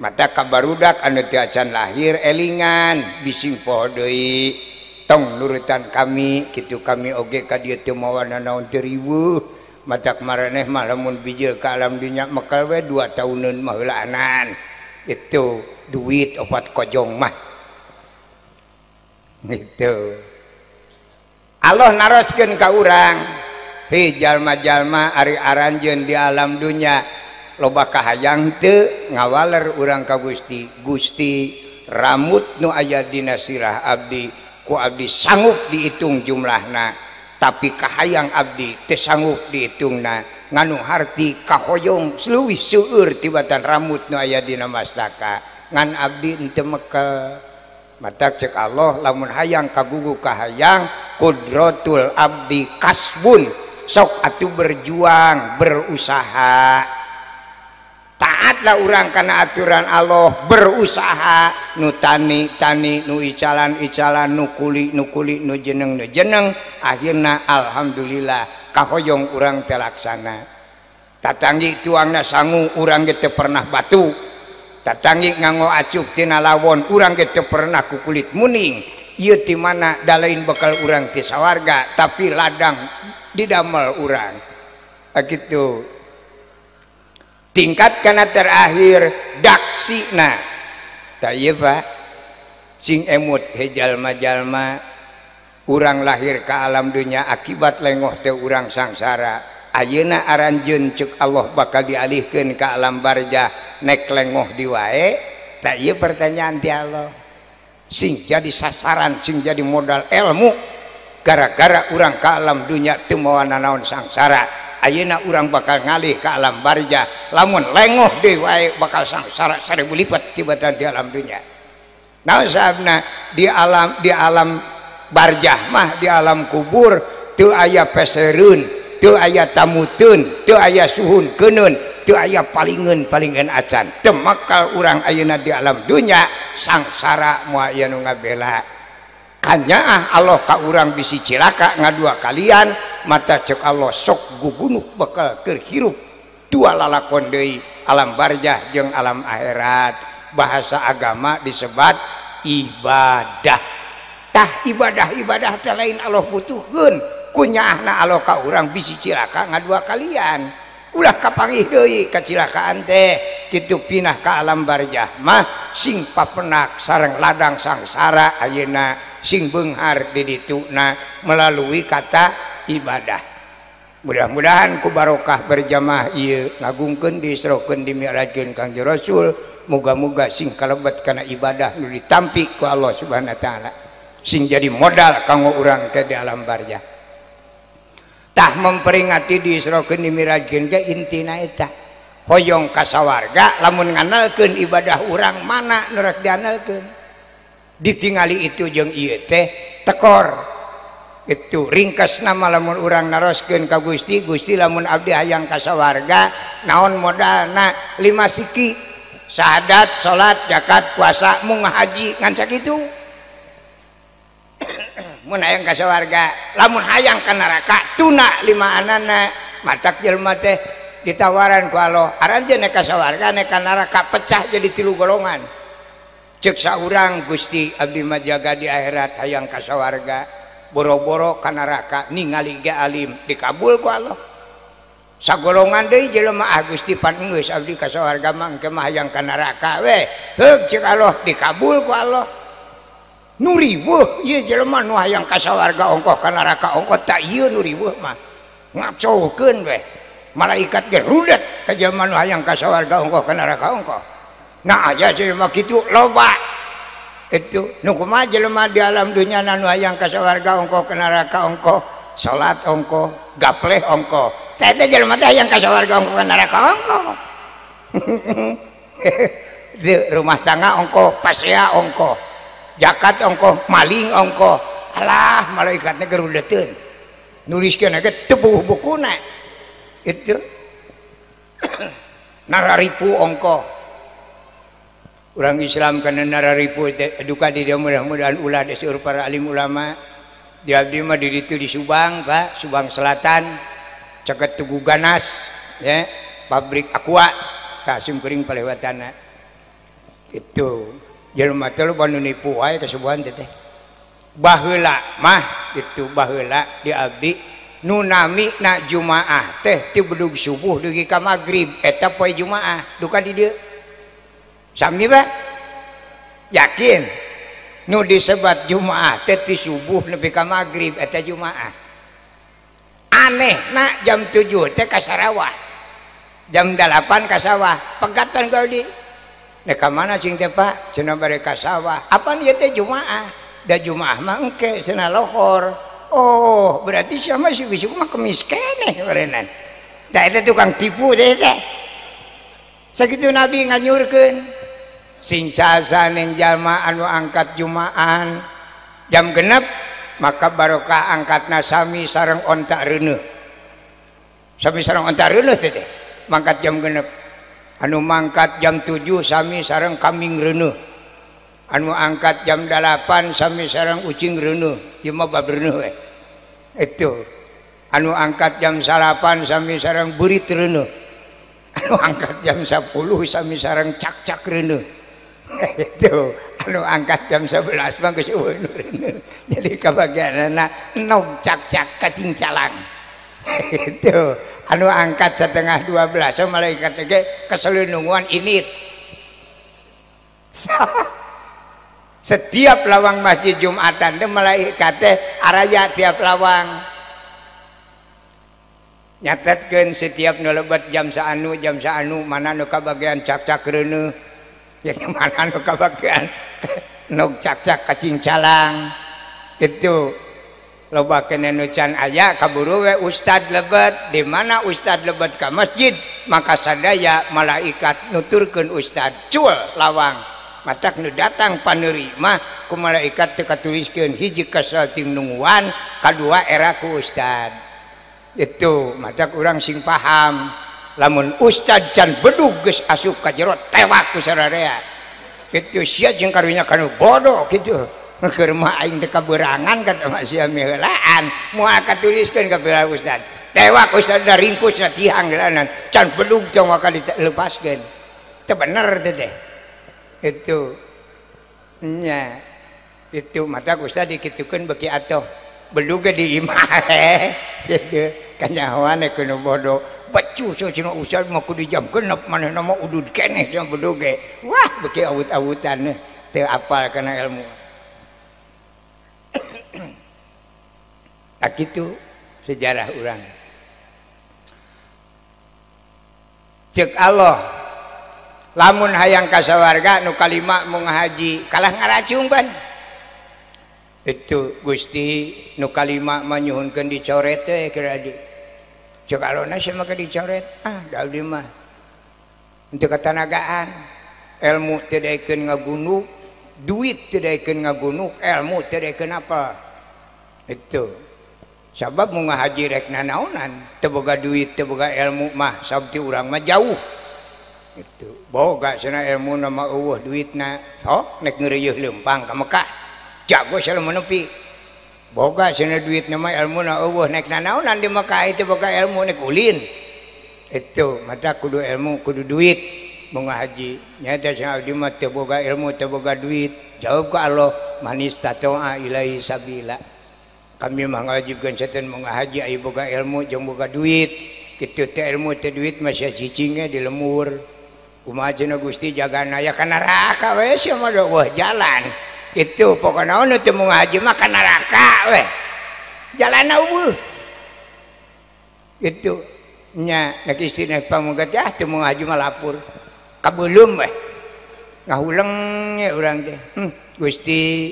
mata kabarudak anu teu acan lahir elingan bising poho deui tong nurutan kami kitu kami oge ka dieu teu mawana naon teu riweuh matak maraneh mah lamun bijil ka alam dunya mekel we 2 tahuneun mah heulaanan itu duit 4 kojong mah gitu Allah naroskeun ka urang hei jalma-jalma ari aranjeun di alam dunya loba kahayang teu ngawaler urang ka Gusti Gusti rambut nu aya dina sirah abdi ku abdi sanggup dihitung jumlahna tapi kahayang abdi teu sanggup dihitungna nganu harti kahoyong leuwih seueur tibatan rambut nu aya dina mastaka ngan abdi teu mekel matak cek Allah lamun hayang kagugu kahayang kudratul abdi kasbun sok atuh berjuang berusaha taatlah urang kana aturan Allah berusaha nu tani nu icalan nu kuli nu jeneng akhirna alhamdulillah kahoyong urang teh laksana tatanggi tuangna sangu urang ge teu pernah batu tatanggi nganggo acuk tina lawon urang ge teu pernah ku kulit muning ieu ti mana da lain bakal urang ti sawarga tapi ladang didamel urang kitu. Tingkat kana terakhir daksina tah ieu Pak sing emut he jalma-jalma urang lahir ka alam dunia akibat lengoh teh urang sangsara ayeuna aranjeun ceuk Allah bakal dialihkeun ka alam barzah nek lengoh di wae tah ieu pertanyaan ti Allah sing jadi sasaran sing jadi modal ilmu gara-gara urang ka alam dunia teu moal nanaon sangsara ayeuna urang bakal ngalih ka alam barzah lamun lengoh deui wae bakal sangsara 1000 lipat tibatan di alam dunia. Naon sababna di alam barzah mah di alam kubur teu aya pesereun, teu aya tamuteun, teu aya suhunkeun, teu aya palingeun acan. Teu makal urang ayeuna di alam dunya sangsara moal aya nu ngabela. Kanyaah Allah ka urang bisi cilaka ngadua kalian mata cek Allah sok gugunuk bakal terhirup dua lalakon deui alam barzah jeung alam akhirat. Bahasa agama disebat ibadah. Tah ibadah teh lain Allah butuhkeun kunyaahna Allah ka urang bisi cilaka ngadua kalian ulah kapanggih deui kacilakaan teh kitu pinah ka alam barzah mah sing papenak sareng ladang sangsara ayeuna sing beunghar di dituna melalui kata ibadah. Mudah-mudahan ku barokah berjamaah ieu ngagungkeun diisrokeun dimi'rajkeun Kangjeng Rasul muga-muga sing kalebet kana ibadah nu ditampi ku Allah Subhanahu wa taala sing jadi modal kanggo urang teh di alam barzah. Tah memperingati diisrokeun dimi'rajkeun ge intina eta hoyong ka sawarga lamun nganalkeun ibadah urang mana nu rek dianalkeun ditingali itu jeung ieu teh tekor itu ringkasna lamun urang naroskeun ka Gusti Gusti lamun abdi hayang ka sawarga naon modalna 5 siki syahadat salat zakat puasa mung haji ngan sakitu mun hayang ka sawarga lamun hayang ka neraka tuna 5 anana matak jelema teh ditawaran ku Allah aranjeun ka sawarga nek ka neraka pecah jadi 3 golongan cek saurang Gusti abdi mah jaga di akhirat hayang ka sawarga boro-boro ka neraka ningali ge alim dikabul ku Allah sagolongan deui jelema Gusti pan geus abdi ka sawarga mah engke mah hayang ka neraka we heug cek Allah dikabul ku Allah nu riweuh ieu jelema nu hayang ka sawarga ongkoh ka neraka ongkoh tak ieu nu riweuh mah ngacokeun we malaikat ge rudet ka jelema nu hayang ka sawarga ongkoh ka neraka ongkoh. Nah aja jelema kitu loba itu nu kumaha jelema di alam dunya nu hayang ka sawarga ongkoh ka neraka ongkoh salat ongkoh gapleh ongkoh teh jelema teh hayang ka sawarga ongkoh ka neraka ongkoh di rumah tangga ongkoh pasea ongkoh zakat ongkoh maling ongkoh alah malaikatna gerudeteun nuliskeun ge teu bukuna itu nararipu ongkoh. Urang Islam kana nararipu duka di dia mudah-mudahan ulah di seluruh para alim ulama di abdi mah di ditu di Subang Pak Subang Selatan caket Tugu Ganas ya pabrik Aqua kasim kering palewatana itu jelema teh loba nu nipu wae kasubuhan teh baheula mah itu baheula di abdi nu nami na Jumaah teh ti bedug subuh dugi ka magrib eta poe Jumaah duka di dieu sami Pak yakin nu disebat Jumaah teh ti subuh nepi ka magrib eta Jumaah anehna jam 7 teh ka sarawah jam 8 ka sawah pegatan kau di nek ka mana cing teh Pak cenah bare ka sawah apaan ieu teh Jumaah da Jumaah mah engke cenah lohor oh berarti sama si bisuk mah kemis keneh berenan da eta tukang tipu teh sakitu Nabi nganyurkeun sing sasaning jalma anu angkat Jumaan jam genep maka barokah angkatna sami sareng onta reuneuh sami sareng onta reuneuh teh mangkat jam genep anu mangkat jam 7 sami sareng kambing reuneuh anu angkat jam 8 sami sareng ucing reuneuh ieu mah bab reuneuh we itu anu angkat jam 8 sami sareng beurit reuneuh anu angkat jam 10 sami sareng cak-cak reuneuh itu anu angkat jam 11 mah geus eueuh jadi kabagianna nog cak-cak kacincalang itu anu angkat setengah 12 malaikat ge keselununguan init setiap lawang masjid Jumatan teh malaikat teh araya tiap lawang nyatetkeun setiap nu lebat jam saanu mana nu kabagian cak-cak reuneuh ya mana nu kabagian nu cak-cak kacincalang itu loba kene nu can aya kaburu we ustad lebat di mana ustad lebat ka masjid maka sadaya malaikat nuturkeun ustad cul lawang matak nu datang panerima ku malaikat teu katuliskeun hiji kasalting nungguan kadua era ku ustad itu matak urang sing paham lamun ustad can bedug geus asup ka jero tewak ku sararea kitu sia jeung karunya kanu bodoh kitu keur mah aing teh kaberangan kata mah sia miheulaan moal katuliskeun ka bela ustad tewak ustad da ringkus tihang gelanan can bedug jeung waka dilepaskeun teu bener teh itu nya itu matak ustad dikitukeun beki atoh bedug di imah gitu kanyahoan kanu bodoh bacu cenah ustad mah kudu jam 6 manehna mah udud keneh jeung bedug wah beki awut-awutan teu apal kana ilmu tak itu sejarah urang cek Allah lamun hayang kasawarga nu kalima mung haji kalah ngaracung ban itu Gusti nu kalima mah nyuhunkeun dicoret teh kira di cek alona sia make dicoret da abdi mah henteu katanagaan ilmu teu daekeun ngagunuk duit teu daekeun ngagunuk ilmu teu daekeun apa itu sabab mun ngahaji rek nanaonan teu boga duit teu boga ilmu mah sabti urang mah jauh itu boga cenah ilmu na mah eueuh duitna nek ngeureuyeuh leumpang ka Mekah jago salem nepi boga cenah duitna mah ilmuna eueuh nek nanaonan di Mekah itu boga ilmu nek ulin itu mata kudu ilmu kudu duit mun ngahaji nyata cenah abdi mah teu boga ilmu teu boga duit jawab ka Allah manis tatoa ilaihi sabila kami mah ngajibkeun setan mun ngahaji aya boga ilmu jeung boga duit kitu teh ilmu teh duit mah sia cicing di lemur kumaha cenah Gusti jagana aya ka neraka we sia mah weuh jalan kitu pokona nu teu mun ngahaji mah ka neraka we jalanna eueuh kitu nya nek istina pamugat teu mun ngahaji mah lapur kabeulum we ngahuleng nya urang teh Gusti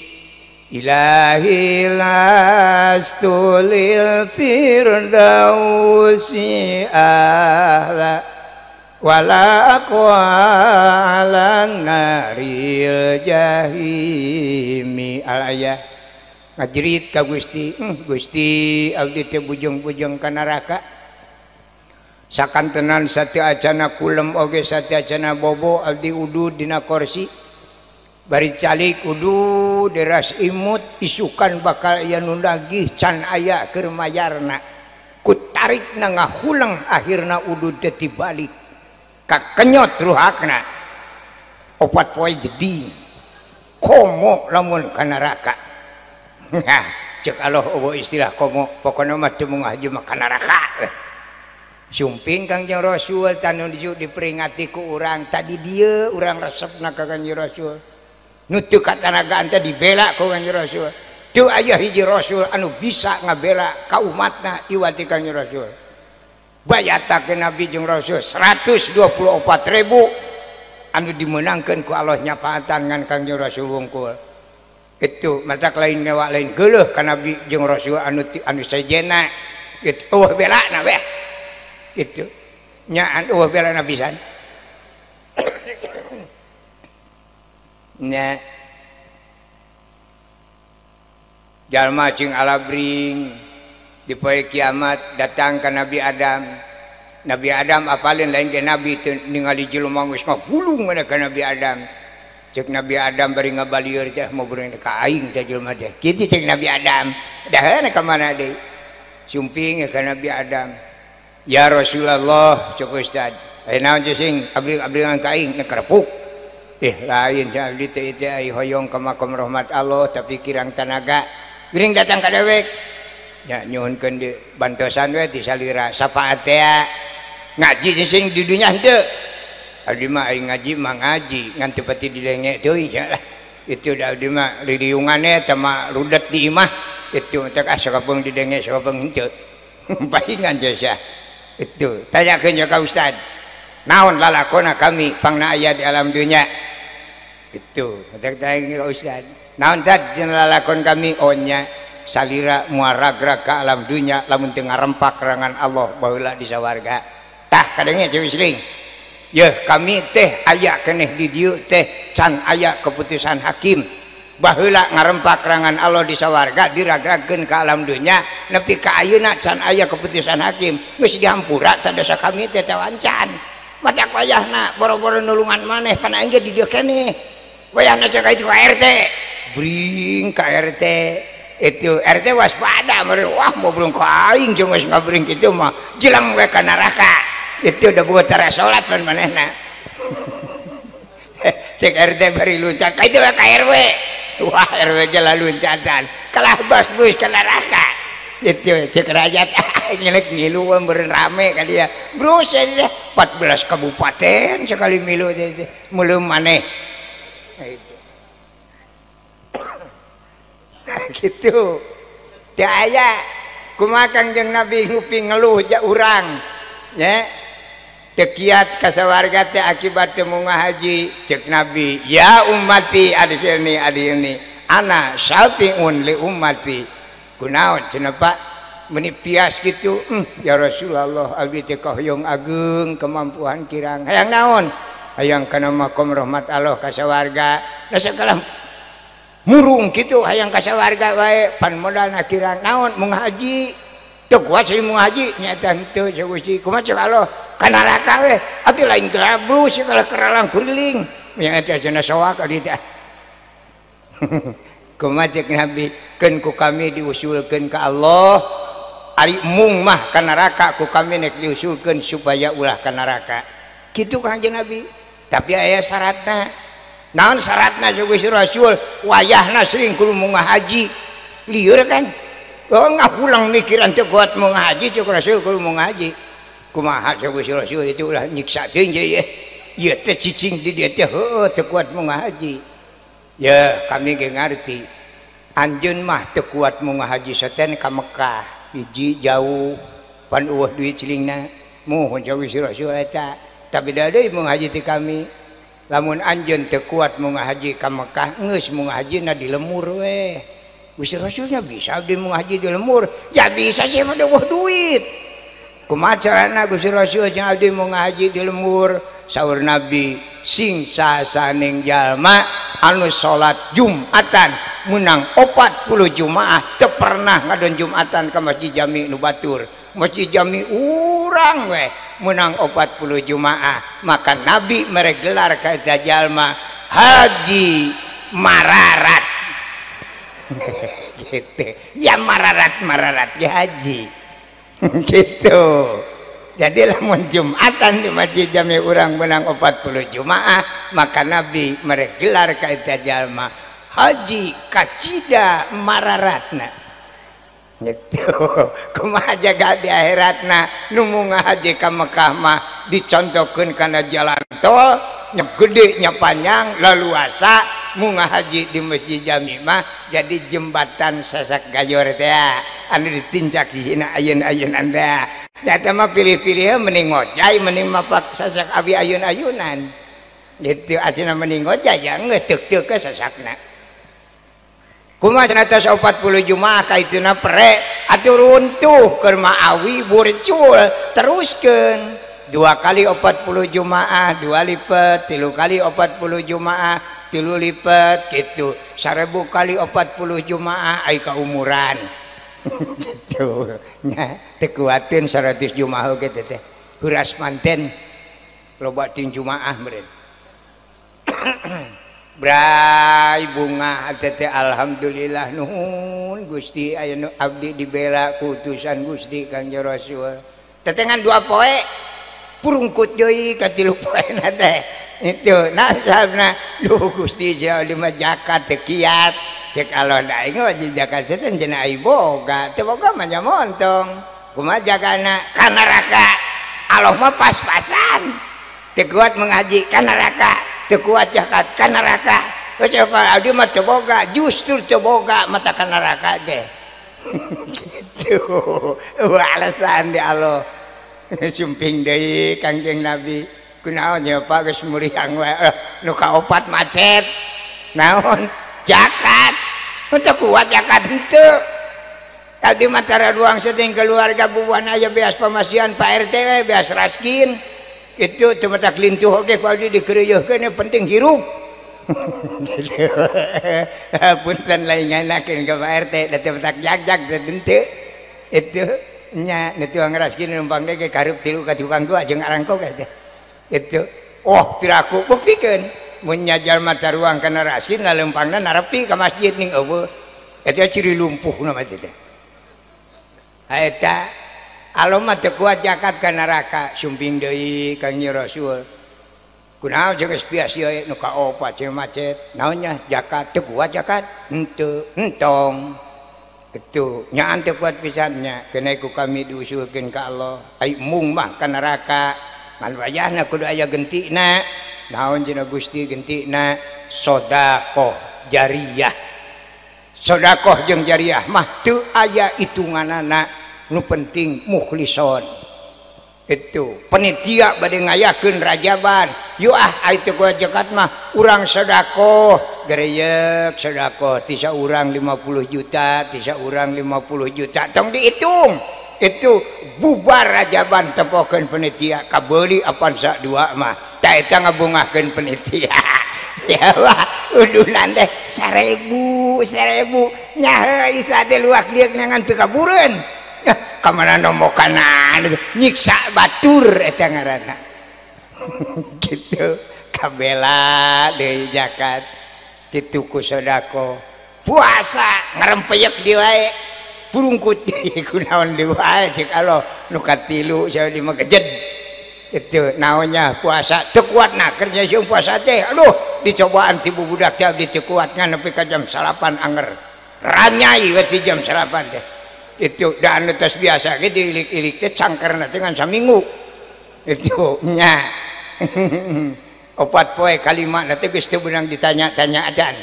Ilahi lastulil firdausi ahla wala aqwalan naril jahimi alaya ngajrit ka Gusti Gusti abdi teh bujeng-bujeng ka neraka sakantenan sateu acana kulem oge sateu acana bobo abdi udud dina kursi bari calik udu deras imut isukan bakal aya nu nagih can aya keur mayarna kutarikna ngahulang akhirna udu teh tibalik ka kenyot ruhakna 4 poe jadi komo lamun ka neraka nah cek Allah eueuh istilah komo pokona mah teu mung haji mah ka neraka sumping Kangjeng Rasul tanu diperingati ku urang tadi dieu urang resepna ka Kangjeng Rasul nutu katanagaan teh dibela ku Kanjeng Rasul teu aya hiji rasul anu bisa ngabela ka umatna iwati Kanjeng Rasul bayatakeun Nabi jeung Rasul 124.000 anu dimenangkeun ku Allah nyapaatan ngan Kanjeng Rasul wungkul itu matak lain ngewak lain geuleuh ka Nabi jeung Rasul anu sejena kitu eueuh belana we kitu nya eueuh belana pisan nya jalma cing alabring di poe kiamat datang ka Nabi Adam apalin lain ke Nabi teu ningali jelema geus ngagulung kana ka Nabi Adam cek Nabi Adam bari ngabalieur teh mau beurang ka aing teh jelema teh kitu cek Nabi Adam dahareuna ka mana deui sumping ka Nabi Adam ya Rasulullah cek ustad aya naon teh sing abri-abringan ka aing nek karepuk lain abdi teh itu ai hoyong ka makom rahmat Allah tapi kirang tenaga geuning datang ka dewek nya nyuhunkeun di bantosan we ti salira sapaat teh ngaji sing di dunya henteu abdi mah ai ngaji mah ngaji ngan teu pati dilenge teuing lah itu da abdi mah ridiungannya sama rudet di imah itu teh asakapeung didenge sakapeung henteu paingan jasa itu tanyakeun ka ustad naon lalakona kami pangna aya di alam dunya itu tanya ka ustad naon tad lalakon kami ohnya salira muaragrag ka alam dunya lamun teu ngarempak rangan Allah baheula di sawarga tah kadenge cewek sling yeuh kami teh aya keneh di dieu teh can aya keputusan hakim baheula ngarempak rangan Allah di sawarga diragragkeun ka alam dunya nepi ka ayeuna can aya keputusan hakim geus dihampura tadasa kami teh tawancan matak wayahna boro-boro nulungan maneh pan aing ge di dieu keneh wayahna cek itu ka RT bring ka RT itu RT waspada meureun wah mau burung ka aing jeung geus ngabring kitu mah jelang we ka neraka itu udah buat tara salat pan manehna cek RT bari luncat ka itu ka RW wah RW ge luncatan kalah bas-bus ka neraka itu cek rakyat ngelek ngilu meureun rame ka dia bro saya 14 kabupaten sekali milu meuleum maneh gitu teu aya kumaha Kangjeng Nabi nguping ngeluh ja urang nya teu kiat ka sawarga teh akibat teu munggah haji cek Nabi ya ummati adilni ana syafi'un li ummati kunaon cenah Pak meuni pias kitu ya Rasulullah abdi teh kahoyong ageung kemampuan kirang hayang naon hayang kana makom rahmat Allah ka sawarga da sakalah murung gitu hayang ka sawarga wae pan modalna kirang naon munggah haji teu kuat sih munggah haji nyata henteu saeusi kumaha cek Allah ka neraka we atuh lain kelabrus segala keralang kuriling nya eta cenah soak ari teh kumaha cek Nabi keun ku kami diusulkeun ka Allah ari mung mah ka neraka ku kami nek diusulkeun supaya ulah ka neraka kitu Kanjeng Nabi tapi aya syaratna naon syaratna Gusti Rasul wayahna sering kudu munggah haji lieur kan ngahulang mikiran teu kuat munggah haji cuk Rasul kudu munggah haji kumaha Gusti Rasul itu ulah nyiksa teuing ye ieu teh cicing di dieu teh heueuh teu kuat munggah haji ya kami ge ngarti anjeun mah teu kuat munggah haji saten ka Mekah hiji jauh pan eueuh duit cilingna muhun Gusti Rasul eta tapi da deui munggah haji ti kami lamun anjeun teu kuat munggah haji ka Mekah geus munggah hajina di lemur we Gusti Rasulnya bisa abdi munggah haji di lemur ya bisa sih mah eueuh duit kumaha carana Gusti Rasul jeung abdi munggah haji di lemur saur Nabi sing sasaning jalma anu salat Jumatan menang 40 Jumaah teu pernah ngadon Jumatan ka Masjid Jami nu batur Masjid Jami urang we menang 40 Jumaah maka Nabi meregelar ka eta jalma haji mararat gitu ya mararat ge haji gitu jadi lamun Jumatan di Masjid Jami urang menang 40 Jumaah maka Nabi meregelar ka eta jalma haji kacida mararatna gitu kumaha jaga di akhiratna nu munggah haji ka Mekah mah dicontohkeun kana jalan tol nya gede nya panjang leluasa munggah haji di Masjid Jami mah jadi jembatan sasak gayor teh anu ditincak sisina ayeun-ayeunan teh eta mah pilih-pilih mending ngojay mending mapak sasak abi ayun-ayunan gitu ayeuna mending ngojay ya geus teuk-teuk ke sasakna kumaha cenah tos 40 Jumaah ka ituna pre atuh runtuh keur maawi burcul teruskeun 2 kali 40 Jumaah 2 lipat 3 kali 40 Jumaah 3 lipat gitu 1000 kali 40 Jumaah ai kaumuran gitu nya teu kuateun 100 Jumaah oge teh huras manten loba ting Jumaah meureun Bray bunga teh alhamdulillah nuhun Gusti aya abdi dibela ku utusan Gusti Kangjeng Rasul tetengan 2 poe purungkut deui ka 3 poena teh itu nah sabna duh Gusti jauh lima jakat teu kiat cek alon aing wajib jakat setan cenah ai boga teu boga mah nya montong kumaha jagana ka neraka Allah mah pas-pasan teu kuat mengaji ka neraka teu kuat jakat ka neraka coba abdi mah teu boga justru teu boga mata ka neraka teh gitu alasan di Allah sumping deui Kangjeng Nabi kunaon nya Pak geus muriang wae nu kaopat macet naon zakat teu kuat zakat henteu tadi matara ruang setting keluarga bubuhan aya beas pamasian Pak RT we beas raskin itu teu mata lintuh oge kudu dikeureuyeukkeun yang penting hirup punten lain nganakeun ka Pak RT da teu mata jag-jag teu itu nya nu tuang raskin numpang ge kareup 3 ka tukang 2 jeung arangko teh itu oh piraku buktikeun mun nya jalma taruang kana raskin ngalempangna narepi ka masjid ning eueuh eta ciri lumpuhna mah teh eta alo mah teu kuat zakat ka neraka sumping deui Kang Nyi Rasul kunaon jeung geus biasa nu kaopat jeung macet naonnya zakat teu kuat zakat henteu entong itu nyaan teu kuat pisannya keneh ku kami diusulkeun ka Allah ai mung mah ka neraka man wayahna kudu aya gentina naon cenah Gusti gentina sedekah jariyah sedekah jeung jariyah mah teu aya hitunganana nu penting mukhlison itu panitia bade ngayakeun rajaban yu ai teu kuat zakat mah urang sedekah gereyeuk sedekah ti saurang 50 juta ti saurang 50 juta tong dihitung itu bubar rajaban tempokeun panitia kabeuli apan sak dua mah ta eta ngabungahkeun panitia ya wah udunan teh 1000 nya heuh isa teh luak liek ngangan teu kabureun kamana nomokanan nyiksa batur eta ngaranna gitu kabela deui zakat kitu ku sedekah puasa ngarempeyek di wae purungkut kunaon deui wae cek Allah nu katilu saya di magejed itu naonnya puasa teu kuatna kerja jeung puasa teh aduh dicobaan ti bubudak teh abdi teu kuat ngan nepi ka jam 8 anger ranyai we ti jam 8 teh itu dan tes biasa ge diilik-ilik teh cangkerna teh ngan saminggu itu nya opat poe kalimatna teh geus teu beunang ditanya-tanya acan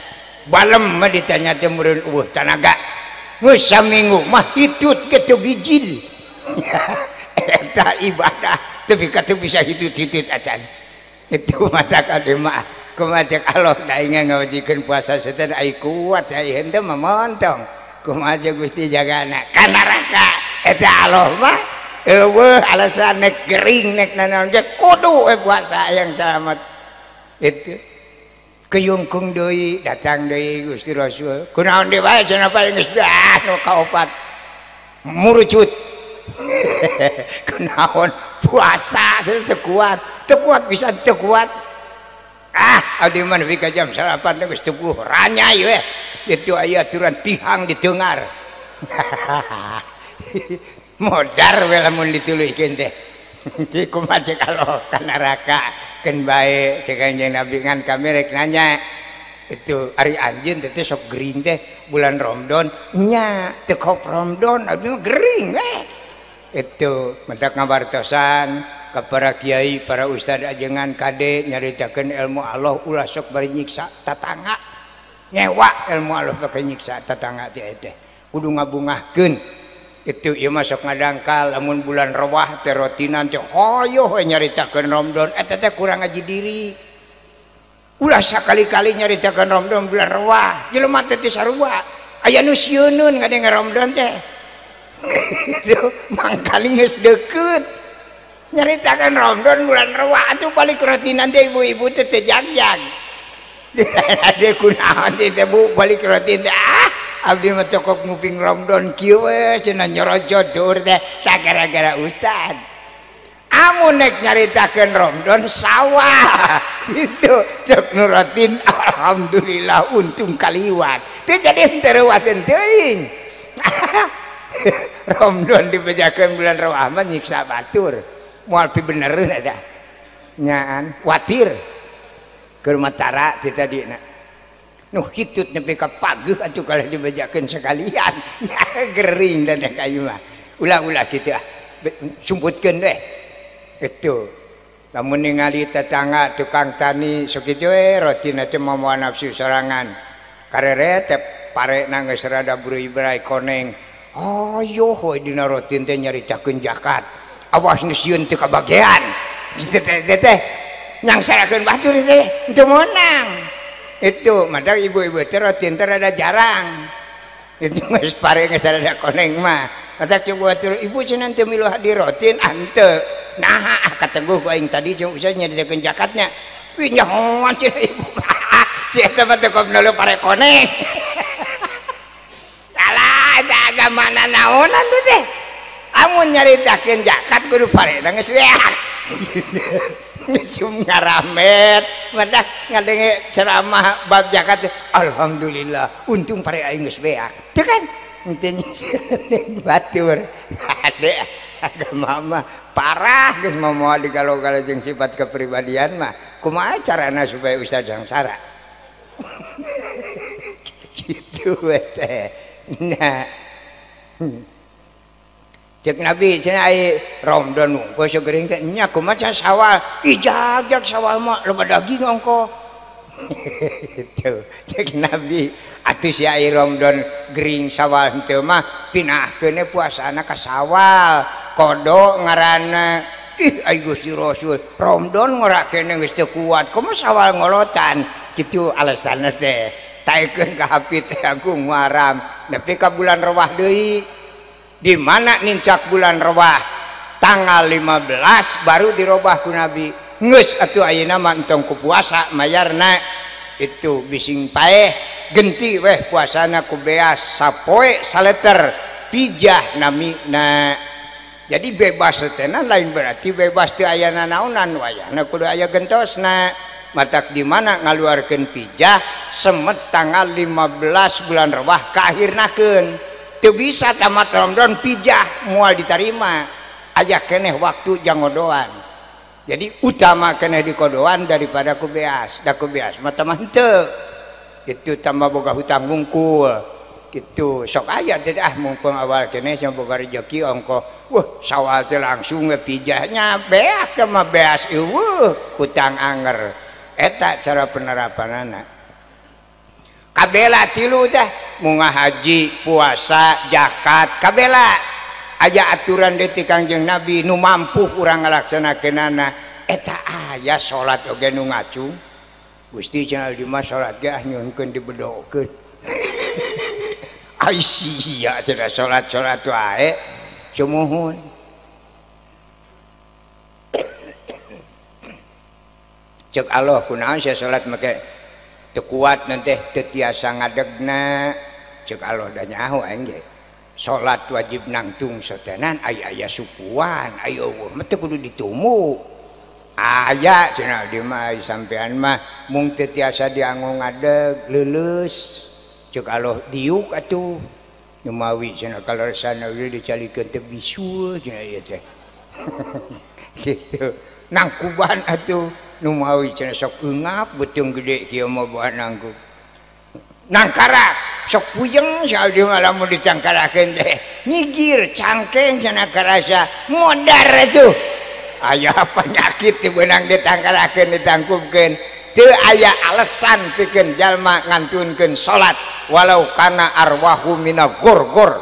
balem mah ditanya teh meureun eueuh tanaga geus saminggu mah hitut ke teu bijil eta ibadah tapi kata bisa hitut-hitut acan itu mata kade mah kumaha cek Allah da ingat ngawajikeun puasa setan ai kuat ai henteu mah montong kumaha Gusti jagana ka neraka eta Allah mah eueuh alasan nek gering nek nanaon ge kudu puasa yang selamat itu keyungkung deui datang deui Gusti Rasul kunaon deui bae cenah paling geus nu kaopat murucut kunaon puasa teu kuat bisa teu kuat abdi mah nepi ka jam 8 geus tubuh ranyai we itu aya aturan tihang diteungar modar we lamun dituluykeun teh di kumaha cek Allah ka neraka keun bae cek Kanjeng Nabi ngan kami rek nanya itu ari anjeun teh sok gering teh bulan Ramadan nya teu kop Ramadan abdi mah gering we itu mentak ngabartosan ka para kiai para ustad ajengan kade nyaritakeun ilmu Allah ulah sok bari nyiksa tatangga nyewa ilmu Allah pakai nyiksa tatangga teh kudu ngabungahkeun itu ieu mah sok ngadangkal lamun bulan Rawah teh rotinan teh hoyo nyaritakeun Ramadan eta teh kurang ngaji diri ulah sakali-kali nyaritakeun Ramadan bulan Rawah jelema teh sarua aya nu sieunun ngadenge Ramadan teh mangkali geus deukeut nyaritakeun Ramadan bulan Rawah atuh balik rotinan teh ibu-ibu teh jag-jag ade kunaon teh Bu balik rotin teh abdi mah cokok nguping Ramadan kieu we cenah nyorojo dur teh gara-gara ustad amun nek nyaritakeun Ramadan sawah itu cok nurutin alhamdulillah untung kaliwat teh jadi henteu reuwaseun teuing Ramadan dibejakeun bulan Rawah mah nyiksa batur moal pi benereun eta nyaan watir keur matara teh tadi na nuh hitut nepi ka pageuh atuh kalau dibajakeun sekalian gering dan kayu mah ulah-ulah kitu ah sumputkeun deh itu lamun ningali tetangga tukang tani sok kitu rotina teh momoan nafsu sorangan karere teh parena geus rada buru-ibrai koneng ayo we dina rotin teh nyaritakeun zakat awas nu sieun teu kabagean kitu teh nyangsarakeun batur teh teu meunang itu madang ibu-ibu teh rotin teh rada jarang itu geus pare geus rada koneng mah kata coba batur ibu cenah teu milu hadir rotin ante nah kata gue aing tadi jeung usah nyaritakeun zakatnya wih nyahoan cenah ibu si eta mah teu kopna pare koneng salah ada agama naonan teh teh amun nyaritakeun zakat kudu parena geus weak sum ngaramet madak ngadenge ceramah bab zakat alhamdulillah untung pare aing geus beak teu kan henteu batur ade agama mah parah geus momoal digalo-galo jeung sifat kepribadian mah kumaha carana supaya ustaz sangsara gitu teh nah cek nabi cenah ai Ramadan ungko segering teh nya kumaha sawal ijag-jag sawal mah loba daging ongko itu cek nabi atuh si ai Ramadan gering sawal henteu mah pinahkeun puasana ka sawal kodo ngaranna ih ai Gusti Rasul Ramadan ngorakeun geus teu kuat kumaha sawal ngolotan kitu alasanna teh taekeun ka hapit teh agung waram nepi ka bulan Rewah deui di mana nincak bulan Rewah tanggal 15 baru dirobah ku Nabi geus atuh ayeuna mah entong ku puasa mayarna itu bising paeh genti weh puasana ku beas sapoe saleter pijah namina jadi bebas teh lain berarti bebas teu aya nanaonan wayahna kudu aya gentosna matak di mana ngaluarkeun pijah semet tanggal 15 bulan Rewah kaahirnakeun teu bisa tamat Ramadan pijah moal diterima aya keneh waktu jangodoan jadi utama keneh dikodoan daripada kubeas da kubeas mah tamah henteu itu tambah boga hutang ngungkul gitu sok aya teh mumpung awal keneh cenah boga rezeki ongko wah sawal teh langsung pijahnya beak mah beas eueuh hutang anger eta cara penerapanana kabela tilu teh munggah haji puasa zakat kabela aya aturan deui ti Kangjeng Nabi nu mampu urang ngalaksanakeunana eta aya salat oge nu ngacung Gusti cenah di mah salat ge nyuhunkeun dibedokeun ai sia cenah salat-salat wae sumuhun cek Allah kunaon sia salat make teu kuat nanti teu tiasa ngadegna cek Allah da nyaho aing ge salat wajib nangtung sotenan aya sukuan aya eueuh mah teu kudu ditumu aya cenah di mah sampean mah mung teu tiasa dianggo ngadeg leuleus cek Allah diuk atuh nu mawi cenah kalaresana we dicalikeun teh bisul cenah ieu teh gitu nangkuban atuh nu mawi cenah sok eungap beuteung gede kieu mah buah nangku nangkara sok puyeng saal di lamun dicangkarakeun teh nyigir cangkeng cenah karasa modar atuh aya penyakit di beunang ditangkarakeun ditangkupkeun teu aya alasan pikeun jalma ngantunkeun salat walau kana arwahu mina gor-gor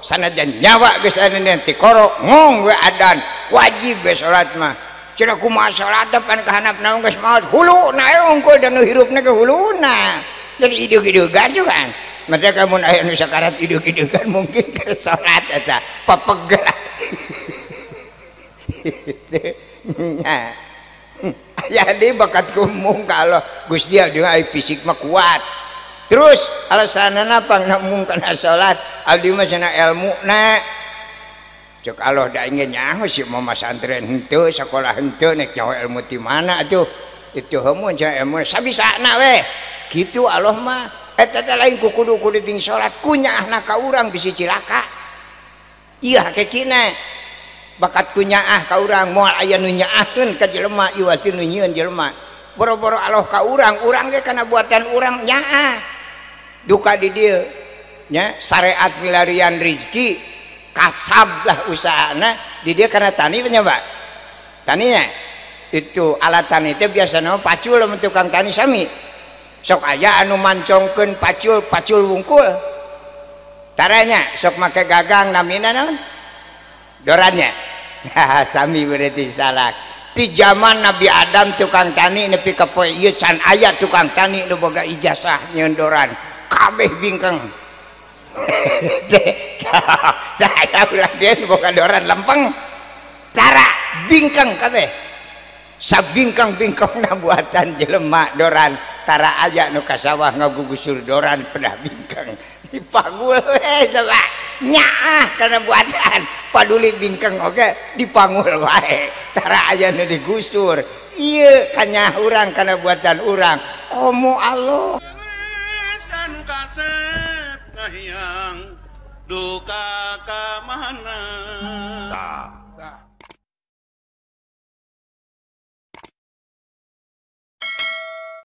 sanajan nyawa geus aya ti korok ngong we adan wajib we salat mah cenah kumaha salat pan kahanapna geus maot huluna ongko dan hirupna ke huluna jadi idug-idugan juga mereka mun aya nu sakarat idug-idugan mungkin ke salat eta papegel nya aya di bakat kumung kalau Gusti Allah ai fisik mah kuat terus alasanana pang mung kana salat abdi mah cenah ilmuna cek Allah da ingin nyaho si mama santren henteu sekolah henteu nek nyaho ilmu ti mana atuh itu heumun cenah ilmu sabisana we kitu Allah mah eta teh lain kudu ting salat kunyaahna ka urang bisi cilaka ieu hakikina bakat kunyaah ka urang moal aya nu nyaahkeun ka jelema ieu atuh nu nyieun jelema boro-boro aloh ka urang ge kana buatan urang nyaah duka di dieu nya syariat milarian rezeki kasab lah usahana di dieu kana tani nya Pak taninya itu alat tani teh biasana pacul lamun tukang tani sami sok aya anu mancongkeun pacul wungkul caranya sok make gagang namina naon dorannya sami berarti salah di zaman Nabi Adam tukang tani nepi ka poe ieu can aya tukang tani nu boga ijazah nyeun doran kabeh bingkeng saya ulah dia boga doran lempeng cara bingkeng kabeh sabingkang-bingkangna buatan jelema doran tara aya nu ka sawah ngagugusur doran pedah bingkang dipangul coba nyaah kana buatan paduli bingkang oge dipangul wae tara aya nu digusur ieu kanya urang kana buatan urang komo Allah san kasep ngahiang duka ka mana